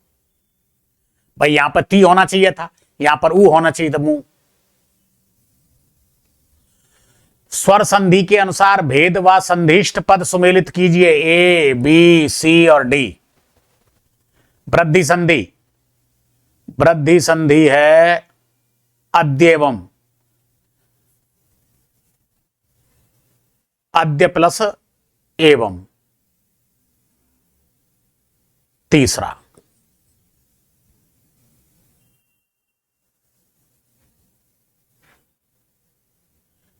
S1: भाई, यहां पर ती होना चाहिए था, यहां पर ऊ होना चाहिए था, मुंह। स्वर संधि के अनुसार भेद व संधिष्ट पद सुमेलित कीजिए, ए बी सी और डी। वृद्धि संधि, वृद्धि संधि है अद्येवम, अद्य प्लस एवं। तीसरा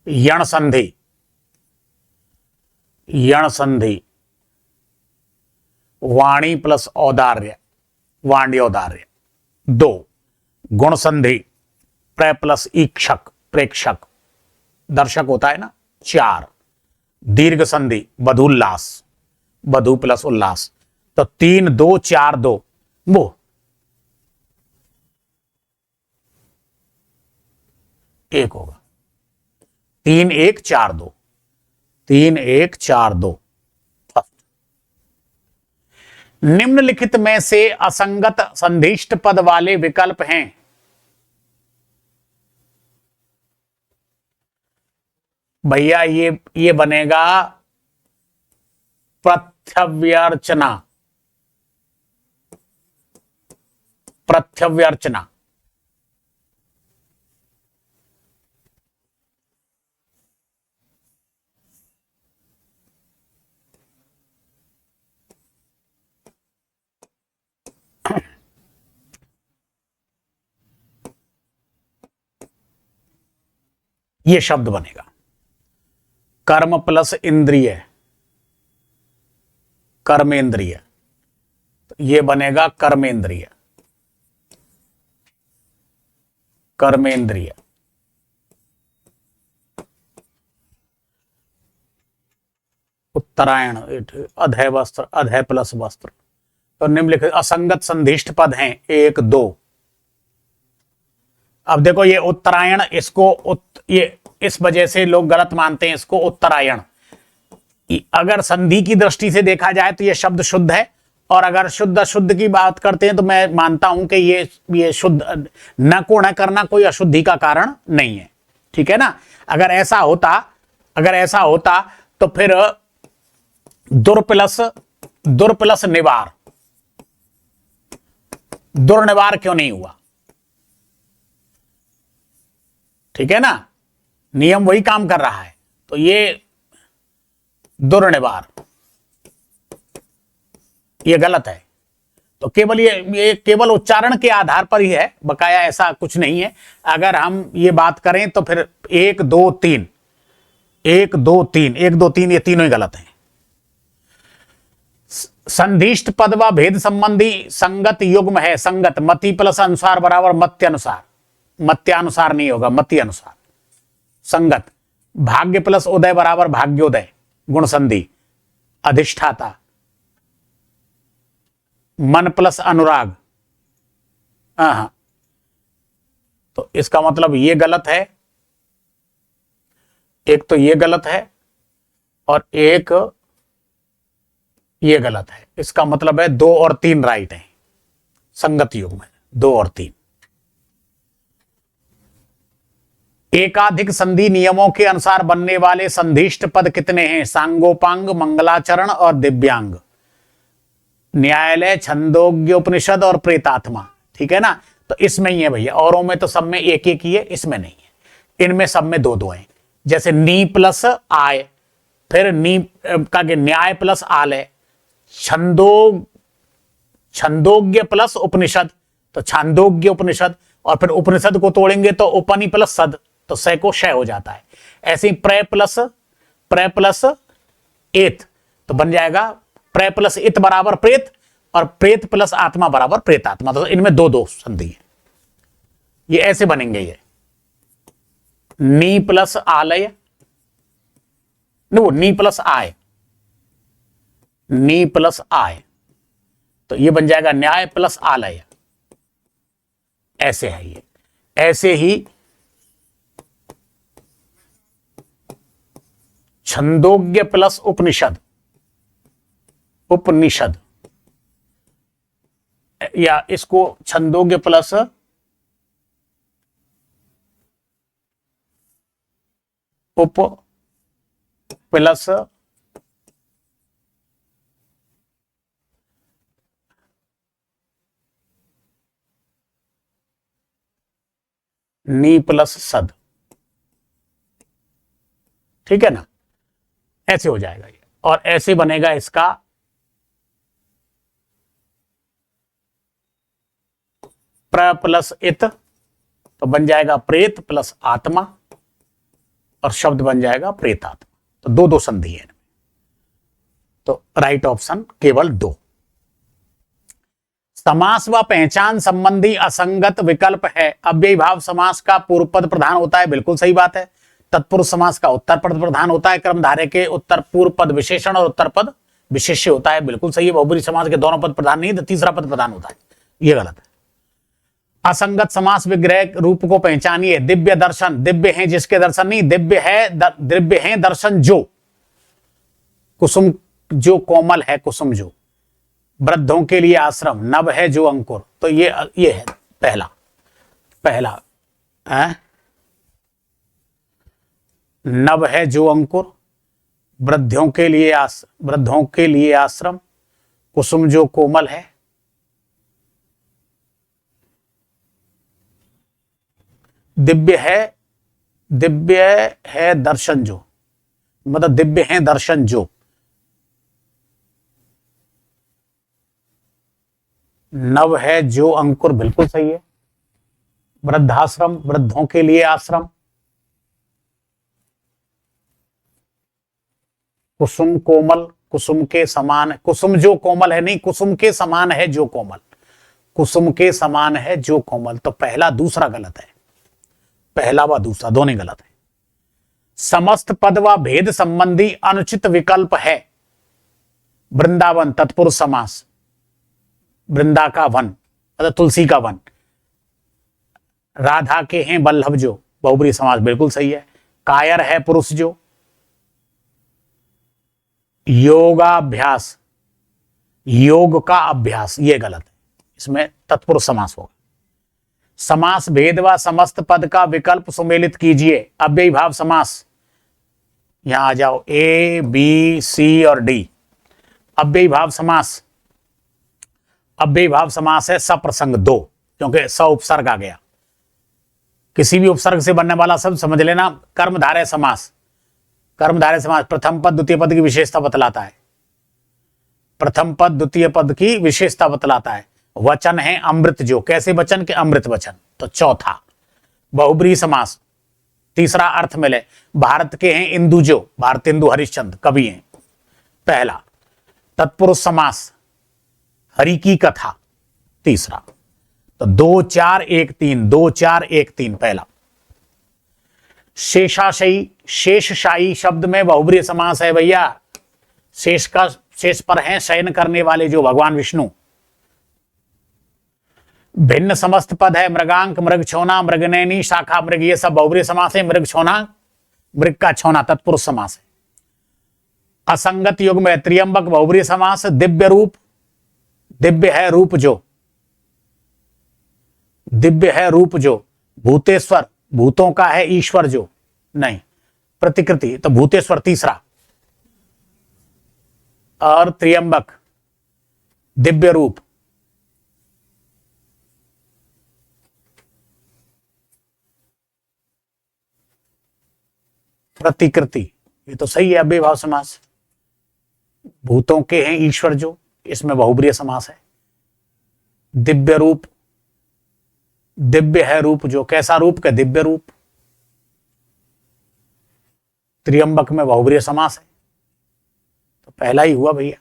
S1: यण संधि, यण संधि वाणी प्लस औदार्य, वाण्योदार्य। दो गुण संधि प्र प्लस ईक्षक, प्रेक्षक, दर्शक होता है ना। चार दीर्घ संधि बधुल्लास, बधु प्लस उल्लास। तो 3 2 4 2 वो एक होगा। 3 1 4 2, 3 1 4 2। निम्नलिखित में से असंगत संधिष्ट पद वाले विकल्प हैं। भैया ये बनेगा प्रत्यव्यर्चना, प्रत्यव्यर्चना। ये शब्द बनेगा कर्म प्लस इंद्रिय, कर्मेंद्रिय। ये बनेगा कर्मेंद्रिय, कर्मेंद्रिय। उत्तरायण अधय वस्त्र, अधय प्लस वस्त्र। तो निम्नलिखित असंगत संधिष्ट पद हैं 1 2। अब देखो ये उत्तरायण, इसको ये इस वजह से लोग गलत मानते हैं इसको उत्तरायण। अगर संधि की दृष्टि से देखा जाए तो ये शब्द शुद्ध है, और अगर शुद्ध अशुद्ध की बात करते हैं तो मैं मानता हूं कि ये शुद्ध न को न करना कोई अशुद्धि का कारण नहीं है। ठीक है ना। अगर ऐसा होता तो फिर दुर प्लस निवार, दुर्निवार क्यों नहीं हुआ। ठीक है ना, नियम वही काम कर रहा है। तो ये दुर्निवार, ये गलत है। तो केवल ये केवल उच्चारण के आधार पर ही है, बकाया ऐसा कुछ नहीं है। अगर हम ये बात करें तो फिर 1 2 3, 1 2 3, 1 2 3 ये तीनों ही गलत हैं। संधिष्ट पद व भेद संबंधी संगत युग्म है। संगत मति प्लस अनुसार बराबर मत्य अनुसार, मत्यानुसार नहीं होगा, मति अनुसार। संगत भाग्य प्लस उदय बराबर भाग्योदय, गुण संधि। अधिष्ठाता मन प्लस अनुराग। तो इसका मतलब ये गलत है, एक तो ये गलत है और एक ये गलत है। इसका मतलब है 2 और 3 राइट है, संगत युग में 2 और 3। एकाधिक संधि नियमों के अनुसार बनने वाले संधिष्ट पद कितने हैं। सांगोपांग, मंगलाचरण और दिव्यांग। न्यायालय, छंदोग्य उपनिषद और प्रेतात्मा। ठीक है ना। तो इसमें ही है भैया, औरों में तो सब में एक एक ही है, इसमें नहीं है। इनमें सब में 2 2 हैं। जैसे नी प्लस आय, फिर नी का न्याय प्लस आलय, छंदोग्य प्लस उपनिषद तो छांदोग्य उपनिषद, और फिर उपनिषद को तोड़ेंगे तो उपनि प्लस सद, तो सै को शय हो जाता है। ऐसे ही प्र प्लस एत तो बन जाएगा प्र प्लस इत बराबर प्रेत, और प्रेत प्लस आत्मा बराबर प्रेतात्मा। तो इनमें 2 2 संधि है। ये ऐसे बनेंगे। ये नी प्लस आलय, नी plus I, knee plus I, तो ये बन जाएगा न्याय प्लस आलय। ऐसे है ये। ऐसे ही छंदोग्य प्लस उपनिषद, उपनिषद, या इसको छंदोग्य प्लस उप प्लस नी प्लस सद। ठीक है ना। ऐसे हो जाएगा ये, और ऐसे बनेगा इसका प्र प्लस इत, तो बन जाएगा प्रेत प्लस आत्मा, और शब्द बन जाएगा प्रेतात्मा। तो दो दो संधि है, तो राइट ऑप्शन केवल दो। समास व पहचान संबंधी असंगत विकल्प है। अव्ययी भाव समास का पूर्व पद प्रधान होता है, बिल्कुल सही बात है। तत्पुरुष समास का उत्तर पद प्रधान होता है। कर्मधारय के उत्तर पूर्व पद विशेषण और उत्तर पद विशेष्य होता है, बिल्कुल सही है। बहुब्रीहि समास के दोनों पद प्रधान नहीं, तो तीसरा पद प्रधान होता है, ये गलत है। असंगत समास विग्रह रूप को पहचानिए। दिव्य दर्शन, दिव्य है जिसके दर्शन नहीं, दिव्य है दर्शन जो। कुसुम जो कोमल है, कुसुम जो। वृद्धों के लिए आश्रम, नभ है जो अंकुर, तो ये है पहला है? नभ है जो अंकुर, वृद्धों के लिए आश्रम, कुसुम जो कोमल है। दिव्य है दर्शन जो, मतलब दिव्य है दर्शन जो। नव है जो अंकुर, बिल्कुल सही है। वृद्धाश्रम, वृद्धों के लिए आश्रम। कुसुम कोमल, कुसुम के समान, कुसुम जो कोमल है नहीं, कुसुम के समान है जो कोमल, कुसुम के समान है जो कोमल। तो पहला दूसरा गलत है, पहला व दूसरा दोनों गलत है। समस्त पद व भेद संबंधी अनुचित विकल्प है। वृंदावन तत्पुरुष समास, वृंदा का वन मतलब तुलसी का वन। राधा के हैं वल्लभ जो, बहुब्रीहि समास, बिल्कुल सही है। कायर है पुरुष जो। योगाभ्यास, योग का अभ्यास, ये गलत है, इसमें तत्पुरुष समास होगा। समास भेद व समस्त पद का विकल्प सुमेलित कीजिए। अव्ययी भाव समास, यहां आ जाओ, ए बी सी और डी। अव्ययी भाव समास, अव्ययी भाव समास है सप्रसंग दो, क्योंकि स उपसर्ग आ गया। किसी भी उपसर्ग से बनने वाला शब्द समझ लेना। कर्मधारय समास, कर्मधारय समास प्रथम पद द्वितीय पद की विशेषता बतलाता है, प्रथम पद द्वितीय पद की विशेषता बतलाता है। वचन है अमृत जो, कैसे वचन के? अमृत वचन, तो चौथा। बहुब्रीहि समास, तीसरा अर्थ मिले। भारत के हैं इंदु जो, भारतेंदु हरिश्चंद्र कवि हैं, पहला। तत्पुरुष समास, हरि की कथा, तीसरा। तो 2 4 1 3, 2 4 1 3 पहला। शेषाशयी, शेषशाही शब्द में बहुब्रीहि समास है भैया। शेष पर हैं शयन करने वाले जो भगवान विष्णु। भिन्न समस्त पद है। मृगांक, मृग छोना, मृगनैनी, शाखा मृग, ये सब बहुब्रीहि समास है। मृग छोना, मृग का छोना तत्पुरुष समास है। असंगत युग में त्रियंबक बहुब्रीहि समास। दिव्य रूप, दिव्य है रूप जो, दिव्य है रूप जो। भूतेश्वर, भूतों का है ईश्वर जो, नहीं। प्रतिकृति, तो भूतेश्वर तीसरा। और त्रियंबक दिव्य रूप। प्रतिकृति, ये तो सही है अव्ययी भाव समास। भूतों के हैं ईश्वर जो, इसमें बहुब्रीहि समास है। दिव्य रूप, दिव्य है रूप जो, कैसा रूप का? दिव्य रूप। त्रियंबक में बहुब्रीहि समास है, तो पहला ही हुआ भैया।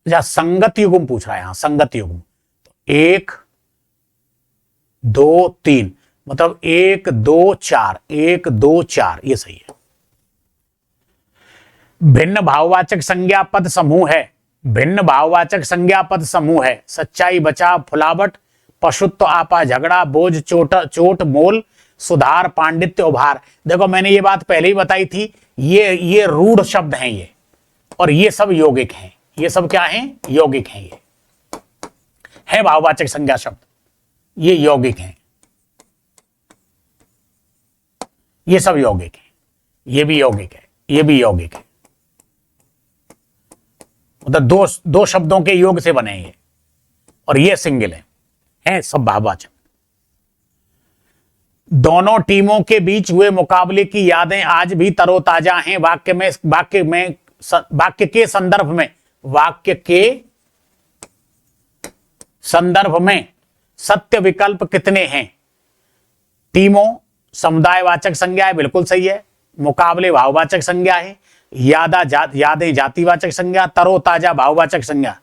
S1: जहां संगत युग्म पूछ रहा है, यहां संगत युग्म, तो 1 2 3, मतलब 1 2 4, 1 2 4, ये सही है। भिन्न भाववाचक संज्ञा पद समूह है। भिन्न भाववाचक संज्ञा पद समूह है। सच्चाई, बचाव, फुलावट, पशुत्व, आपा, झगड़ा, बोझ, चोट, मोल, सुधार, पांडित्य, उभार। देखो मैंने ये बात पहले ही बताई थी, ये रूढ़ शब्द हैं ये, और ये सब यौगिक हैं। ये सब क्या हैं? यौगिक हैं। ये है भाववाचक संज्ञा शब्द, ये यौगिक हैं, ये सब यौगिक हैं। ये भी यौगिक है, ये भी यौगिक है, मतलब दो शब्दों के योग से बने हैं ये, और ये सिंगल है सब भाववाचक। दोनों टीमों के बीच हुए मुकाबले की यादें आज भी तरोताजा हैं। वाक्य के संदर्भ में, वाक्य के संदर्भ में सत्य विकल्प कितने हैं? टीमों समुदायवाचक संज्ञा है, बिल्कुल सही है। मुकाबले भाववाचक संज्ञा है। यादें जातिवाचक संज्ञा। तरोताजा भाववाचक संज्ञा।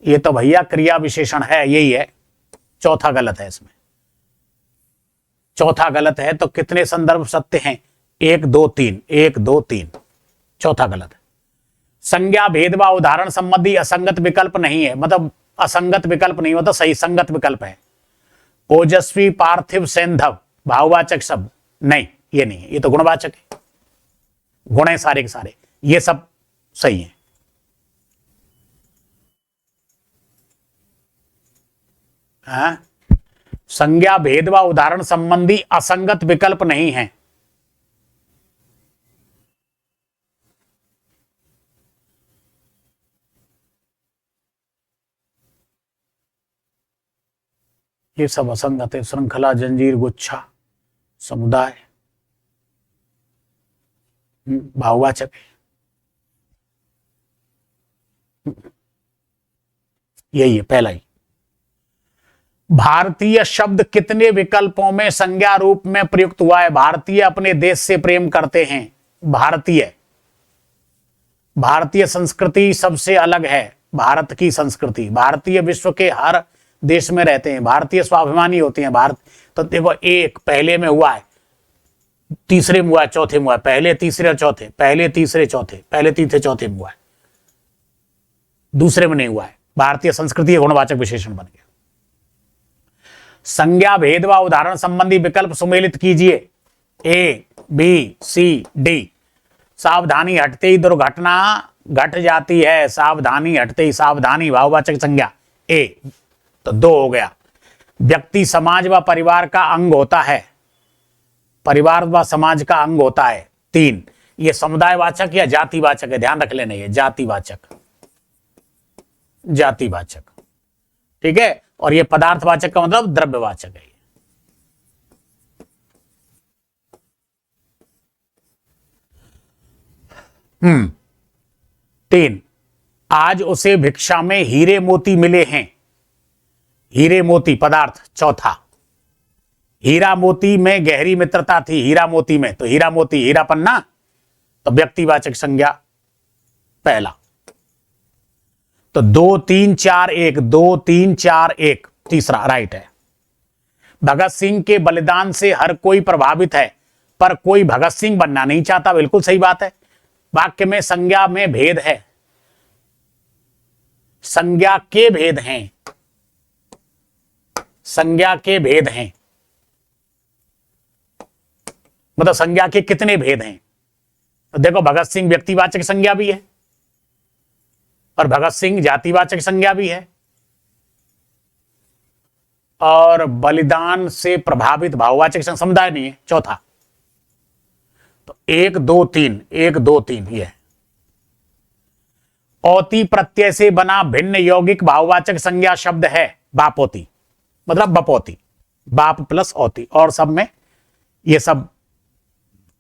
S1: ये तो भैया क्रिया विशेषण है, यही है। चौथा गलत है इसमें, चौथा गलत है। तो कितने संदर्भ सत्य हैं? 1 2 3, 1 2 3। चौथा गलत है। संज्ञा भेद व उदाहरण संबंधी असंगत विकल्प नहीं है, मतलब असंगत विकल्प नहीं होता, सही संगत विकल्प है। ओजस्वी, पार्थिव, सैंधव भाववाचक शब्द नहीं, ये नहीं है, ये तो गुणवाचक है। गुण है सारे के सारे, ये सब सही है। संज्ञा भेद व उदाहरण संबंधी असंगत विकल्प नहीं है। ये सब असंगत है। श्रृंखला, जंजीर, गुच्छा, समुदाय भाववाचक है। यही है पहला ही। भारतीय शब्द कितने विकल्पों में संज्ञा रूप में प्रयुक्त हुआ है? भारतीय अपने देश से प्रेम करते हैं। भारतीय संस्कृति सबसे अलग है। भारत की संस्कृति, भारतीय विश्व के हर देश में रहते हैं। भारतीय स्वाभिमानी होते हैं। भारत तो देखो, एक पहले में हुआ है, तीसरे में हुआ है, चौथे में हुआ है। पहले तीसरे और चौथे, पहले तीसरे चौथे, पहले तीसरे चौथे में हुआ है, दूसरे में नहीं हुआ है। भारतीय संस्कृति गुणवाचक विशेषण बन गया। संज्ञा भेद व उदाहरण संबंधी विकल्प सुमेलित कीजिए। ए, बी, सी, डी। सावधानी हटते ही दुर्घटना घट जाती है। सावधानी हटते ही, सावधानी भाववाचक संज्ञा ए, तो 2 हो गया। व्यक्ति समाज व परिवार का अंग होता है। परिवार व समाज का अंग होता है 3। ये समुदायवाचक या जातिवाचक है, ध्यान रख लेना, ये जातिवाचक, जातिवाचक, ठीक है। और ये पदार्थवाचक का मतलब द्रव्यवाचक है। 3, आज उसे भिक्षा में हीरे मोती मिले हैं। हीरे मोती पदार्थ। चौथा, हीरा मोती में गहरी मित्रता थी। हीरा मोती में, तो हीरा मोती, हीरा पन्ना, तो व्यक्तिवाचक संज्ञा पहला। तो 2 3 4 1, 2 3 4 1 तीसरा राइट है। भगत सिंह के बलिदान से हर कोई प्रभावित है, पर कोई भगत सिंह बनना नहीं चाहता। बिल्कुल सही बात है। वाक्य में संज्ञा में भेद है, संज्ञा के भेद हैं, संज्ञा के भेद हैं, मतलब संज्ञा के कितने भेद हैं? तो देखो, भगत सिंह व्यक्तिवाचक संज्ञा भी है और भगत सिंह जातिवाचक संज्ञा भी है, और बलिदान से प्रभावित भाववाचक समुदाय नहीं है। चौथा, तो 1 2 3, 1 2 3 ये है। औती प्रत्यय से बना भिन्न यौगिक भाववाचक संज्ञा शब्द है बापोती, मतलब बपोती, बाप प्लस औती, और सब में ये सब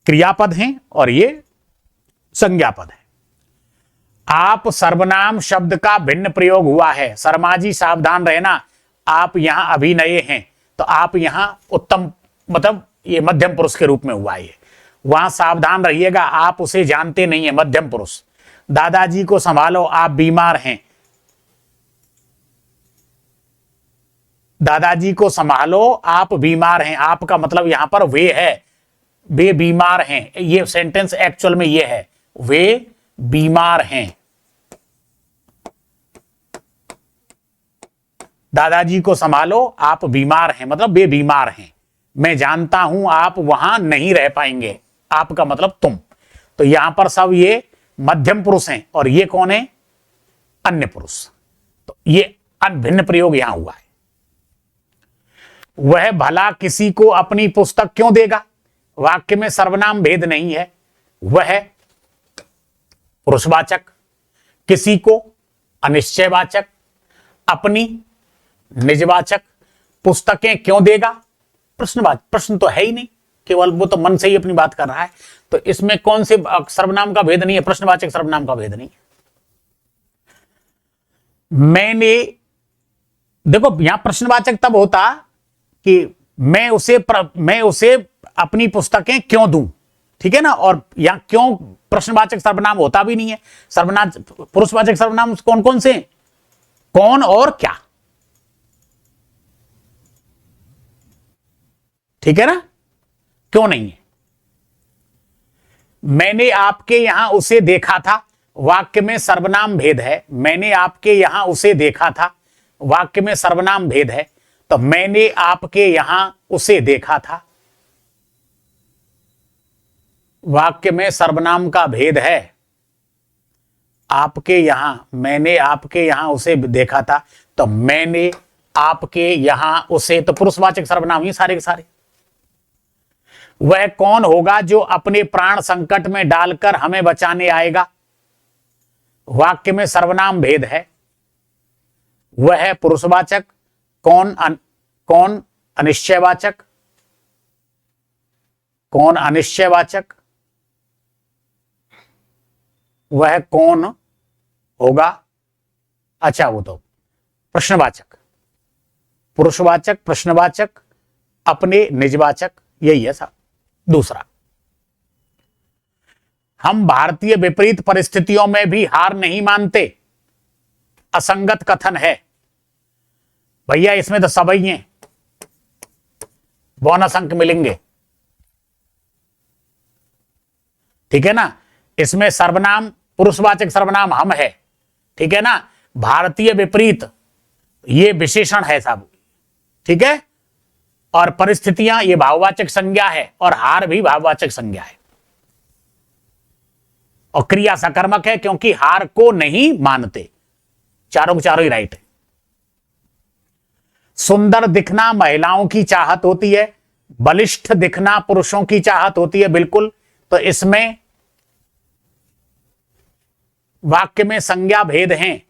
S1: क्रियापद हैं और ये संज्ञापद है। आप सर्वनाम शब्द का भिन्न प्रयोग हुआ है। शर्मा जी सावधान रहना, आप यहां अभी नए हैं, तो आप यहां उत्तम, मतलब ये मध्यम पुरुष के रूप में हुआ है। वहां सावधान रहिएगा, आप उसे जानते नहीं है, मध्यम पुरुष। दादाजी को संभालो, आप बीमार हैं। दादाजी को संभालो, आप बीमार हैं। आपका मतलब यहां पर वे है, वे बीमार हैं। ये सेंटेंस एक्चुअल में ये है, वे बीमार हैं। दादाजी को संभालो, आप बीमार हैं, मतलब वे बीमार हैं। मैं जानता हूं आप वहां नहीं रह पाएंगे, आपका मतलब तुम। तो यहां पर सब ये मध्यम पुरुष हैं और ये कौन है? अन्य पुरुष। तो ये भिन्न प्रयोग यहां हुआ है। वह भला किसी को अपनी पुस्तक क्यों देगा? वाक्य में सर्वनाम भेद नहीं है। वह पुरुषवाचक, किसी को अनिश्चयवाचक, अपनी निजवाचक, पुस्तकें क्यों देगा? प्रश्न तो है ही नहीं, केवल वो तो मन से ही अपनी बात कर रहा है। तो इसमें कौन से सर्वनाम का भेद नहीं है? प्रश्नवाचक सर्वनाम का भेद नहीं है। मैंने, देखो यहां प्रश्नवाचक तब होता कि मैं उसे अपनी पुस्तकें क्यों दूं, ठीक है ना। और यहां क्यों प्रश्नवाचक सर्वनाम होता भी नहीं है। सर्वनाम, पुरुषवाचक सर्वनाम कौन कौन से? कौन और क्या, ठीक है ना। क्यों नहीं है? मैंने आपके यहां उसे देखा था, वाक्य में सर्वनाम भेद है। मैंने आपके यहां उसे देखा था, वाक्य में सर्वनाम भेद है। तो मैंने आपके यहां उसे देखा था, वाक्य में सर्वनाम का भेद है। आपके यहां, मैंने आपके यहां उसे देखा था, तो मैंने आपके यहां उसे, तो पुरुषवाचक सर्वनाम ही सारे के सारे। वह कौन होगा जो अपने प्राण संकट में डालकर हमें बचाने आएगा, वाक्य में सर्वनाम भेद है। वह है पुरुषवाचक। कौन अनिश्चयवाचक, कौन अनिश्चयवाचक। वह कौन होगा, अच्छा वो तो प्रश्नवाचक। पुरुषवाचक, प्रश्नवाचक, अपने निजवाचक, यही है साहब। दूसरा, हम भारतीय विपरीत परिस्थितियों में भी हार नहीं मानते, असंगत कथन है। भैया इसमें तो सब ही हैं, बोनस अंक मिलेंगे, ठीक है ना। इसमें सर्वनाम, पुरुषवाचक सर्वनाम हम है, ठीक है ना। भारतीय विपरीत ये विशेषण है साहब, ठीक है। और परिस्थितियां ये भाववाचक संज्ञा है, और हार भी भाववाचक संज्ञा है। और क्रिया सकर्मक है, क्योंकि हार को नहीं मानते। चारों के चारों ही राइट है। सुंदर दिखना महिलाओं की चाहत होती है, बलिष्ठ दिखना पुरुषों की चाहत होती है, बिल्कुल। तो इसमें वाक्य में संज्ञा भेद हैं,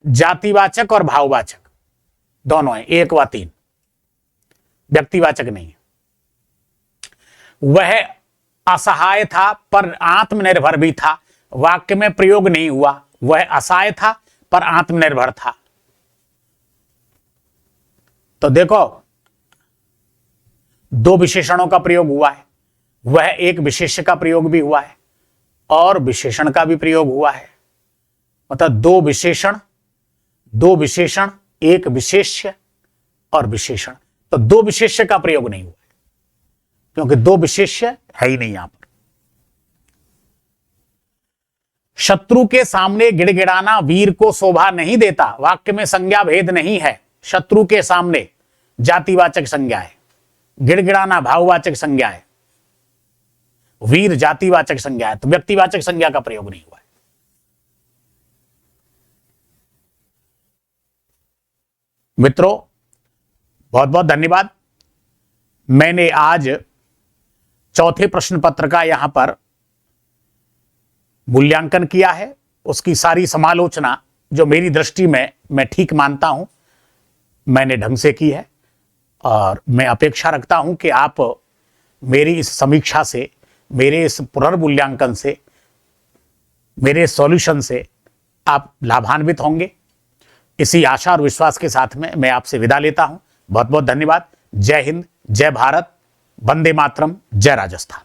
S1: जातिवाचक और भाववाचक दोनों हैं, 1 व 3, व्यक्तिवाचक नहीं है। वह असहाय था पर आत्मनिर्भर भी था, वाक्य में प्रयोग नहीं हुआ। वह असहाय था पर आत्मनिर्भर था। तो देखो 2 विशेषणों का प्रयोग हुआ है। वह एक विशेष्य का प्रयोग भी हुआ है और विशेषण का भी प्रयोग हुआ है। मतलब 2 विशेषण, एक विशेष्य और विशेषण। तो 2 विशेष्य का प्रयोग नहीं हुआ है, क्योंकि 2 विशेष्य है ही नहीं यहां पर। शत्रु के सामने गिड़गिड़ाना वीर को शोभा नहीं देता, वाक्य में संज्ञा भेद नहीं है। शत्रु के सामने जातिवाचक संज्ञा है, गिड़गिड़ाना भाववाचक संज्ञा है, वीर जातिवाचक संज्ञा है। तो व्यक्तिवाचक संज्ञा का प्रयोग नहीं हुआ है। मित्रों बहुत बहुत धन्यवाद। मैंने आज चौथे प्रश्न पत्र का यहां पर मूल्यांकन किया है। उसकी सारी समालोचना जो मेरी दृष्टि में मैं ठीक मानता हूं, मैंने ढंग से की है। और मैं अपेक्षा रखता हूं कि आप मेरी इस समीक्षा से, मेरे इस पुनर्मूल्यांकन से, मेरे सॉल्यूशन से आप लाभान्वित होंगे। इसी आशा और विश्वास के साथ में मैं आपसे विदा लेता हूं। बहुत बहुत धन्यवाद। जय हिंद, जय भारत, वंदे मातरम, जय राजस्थान।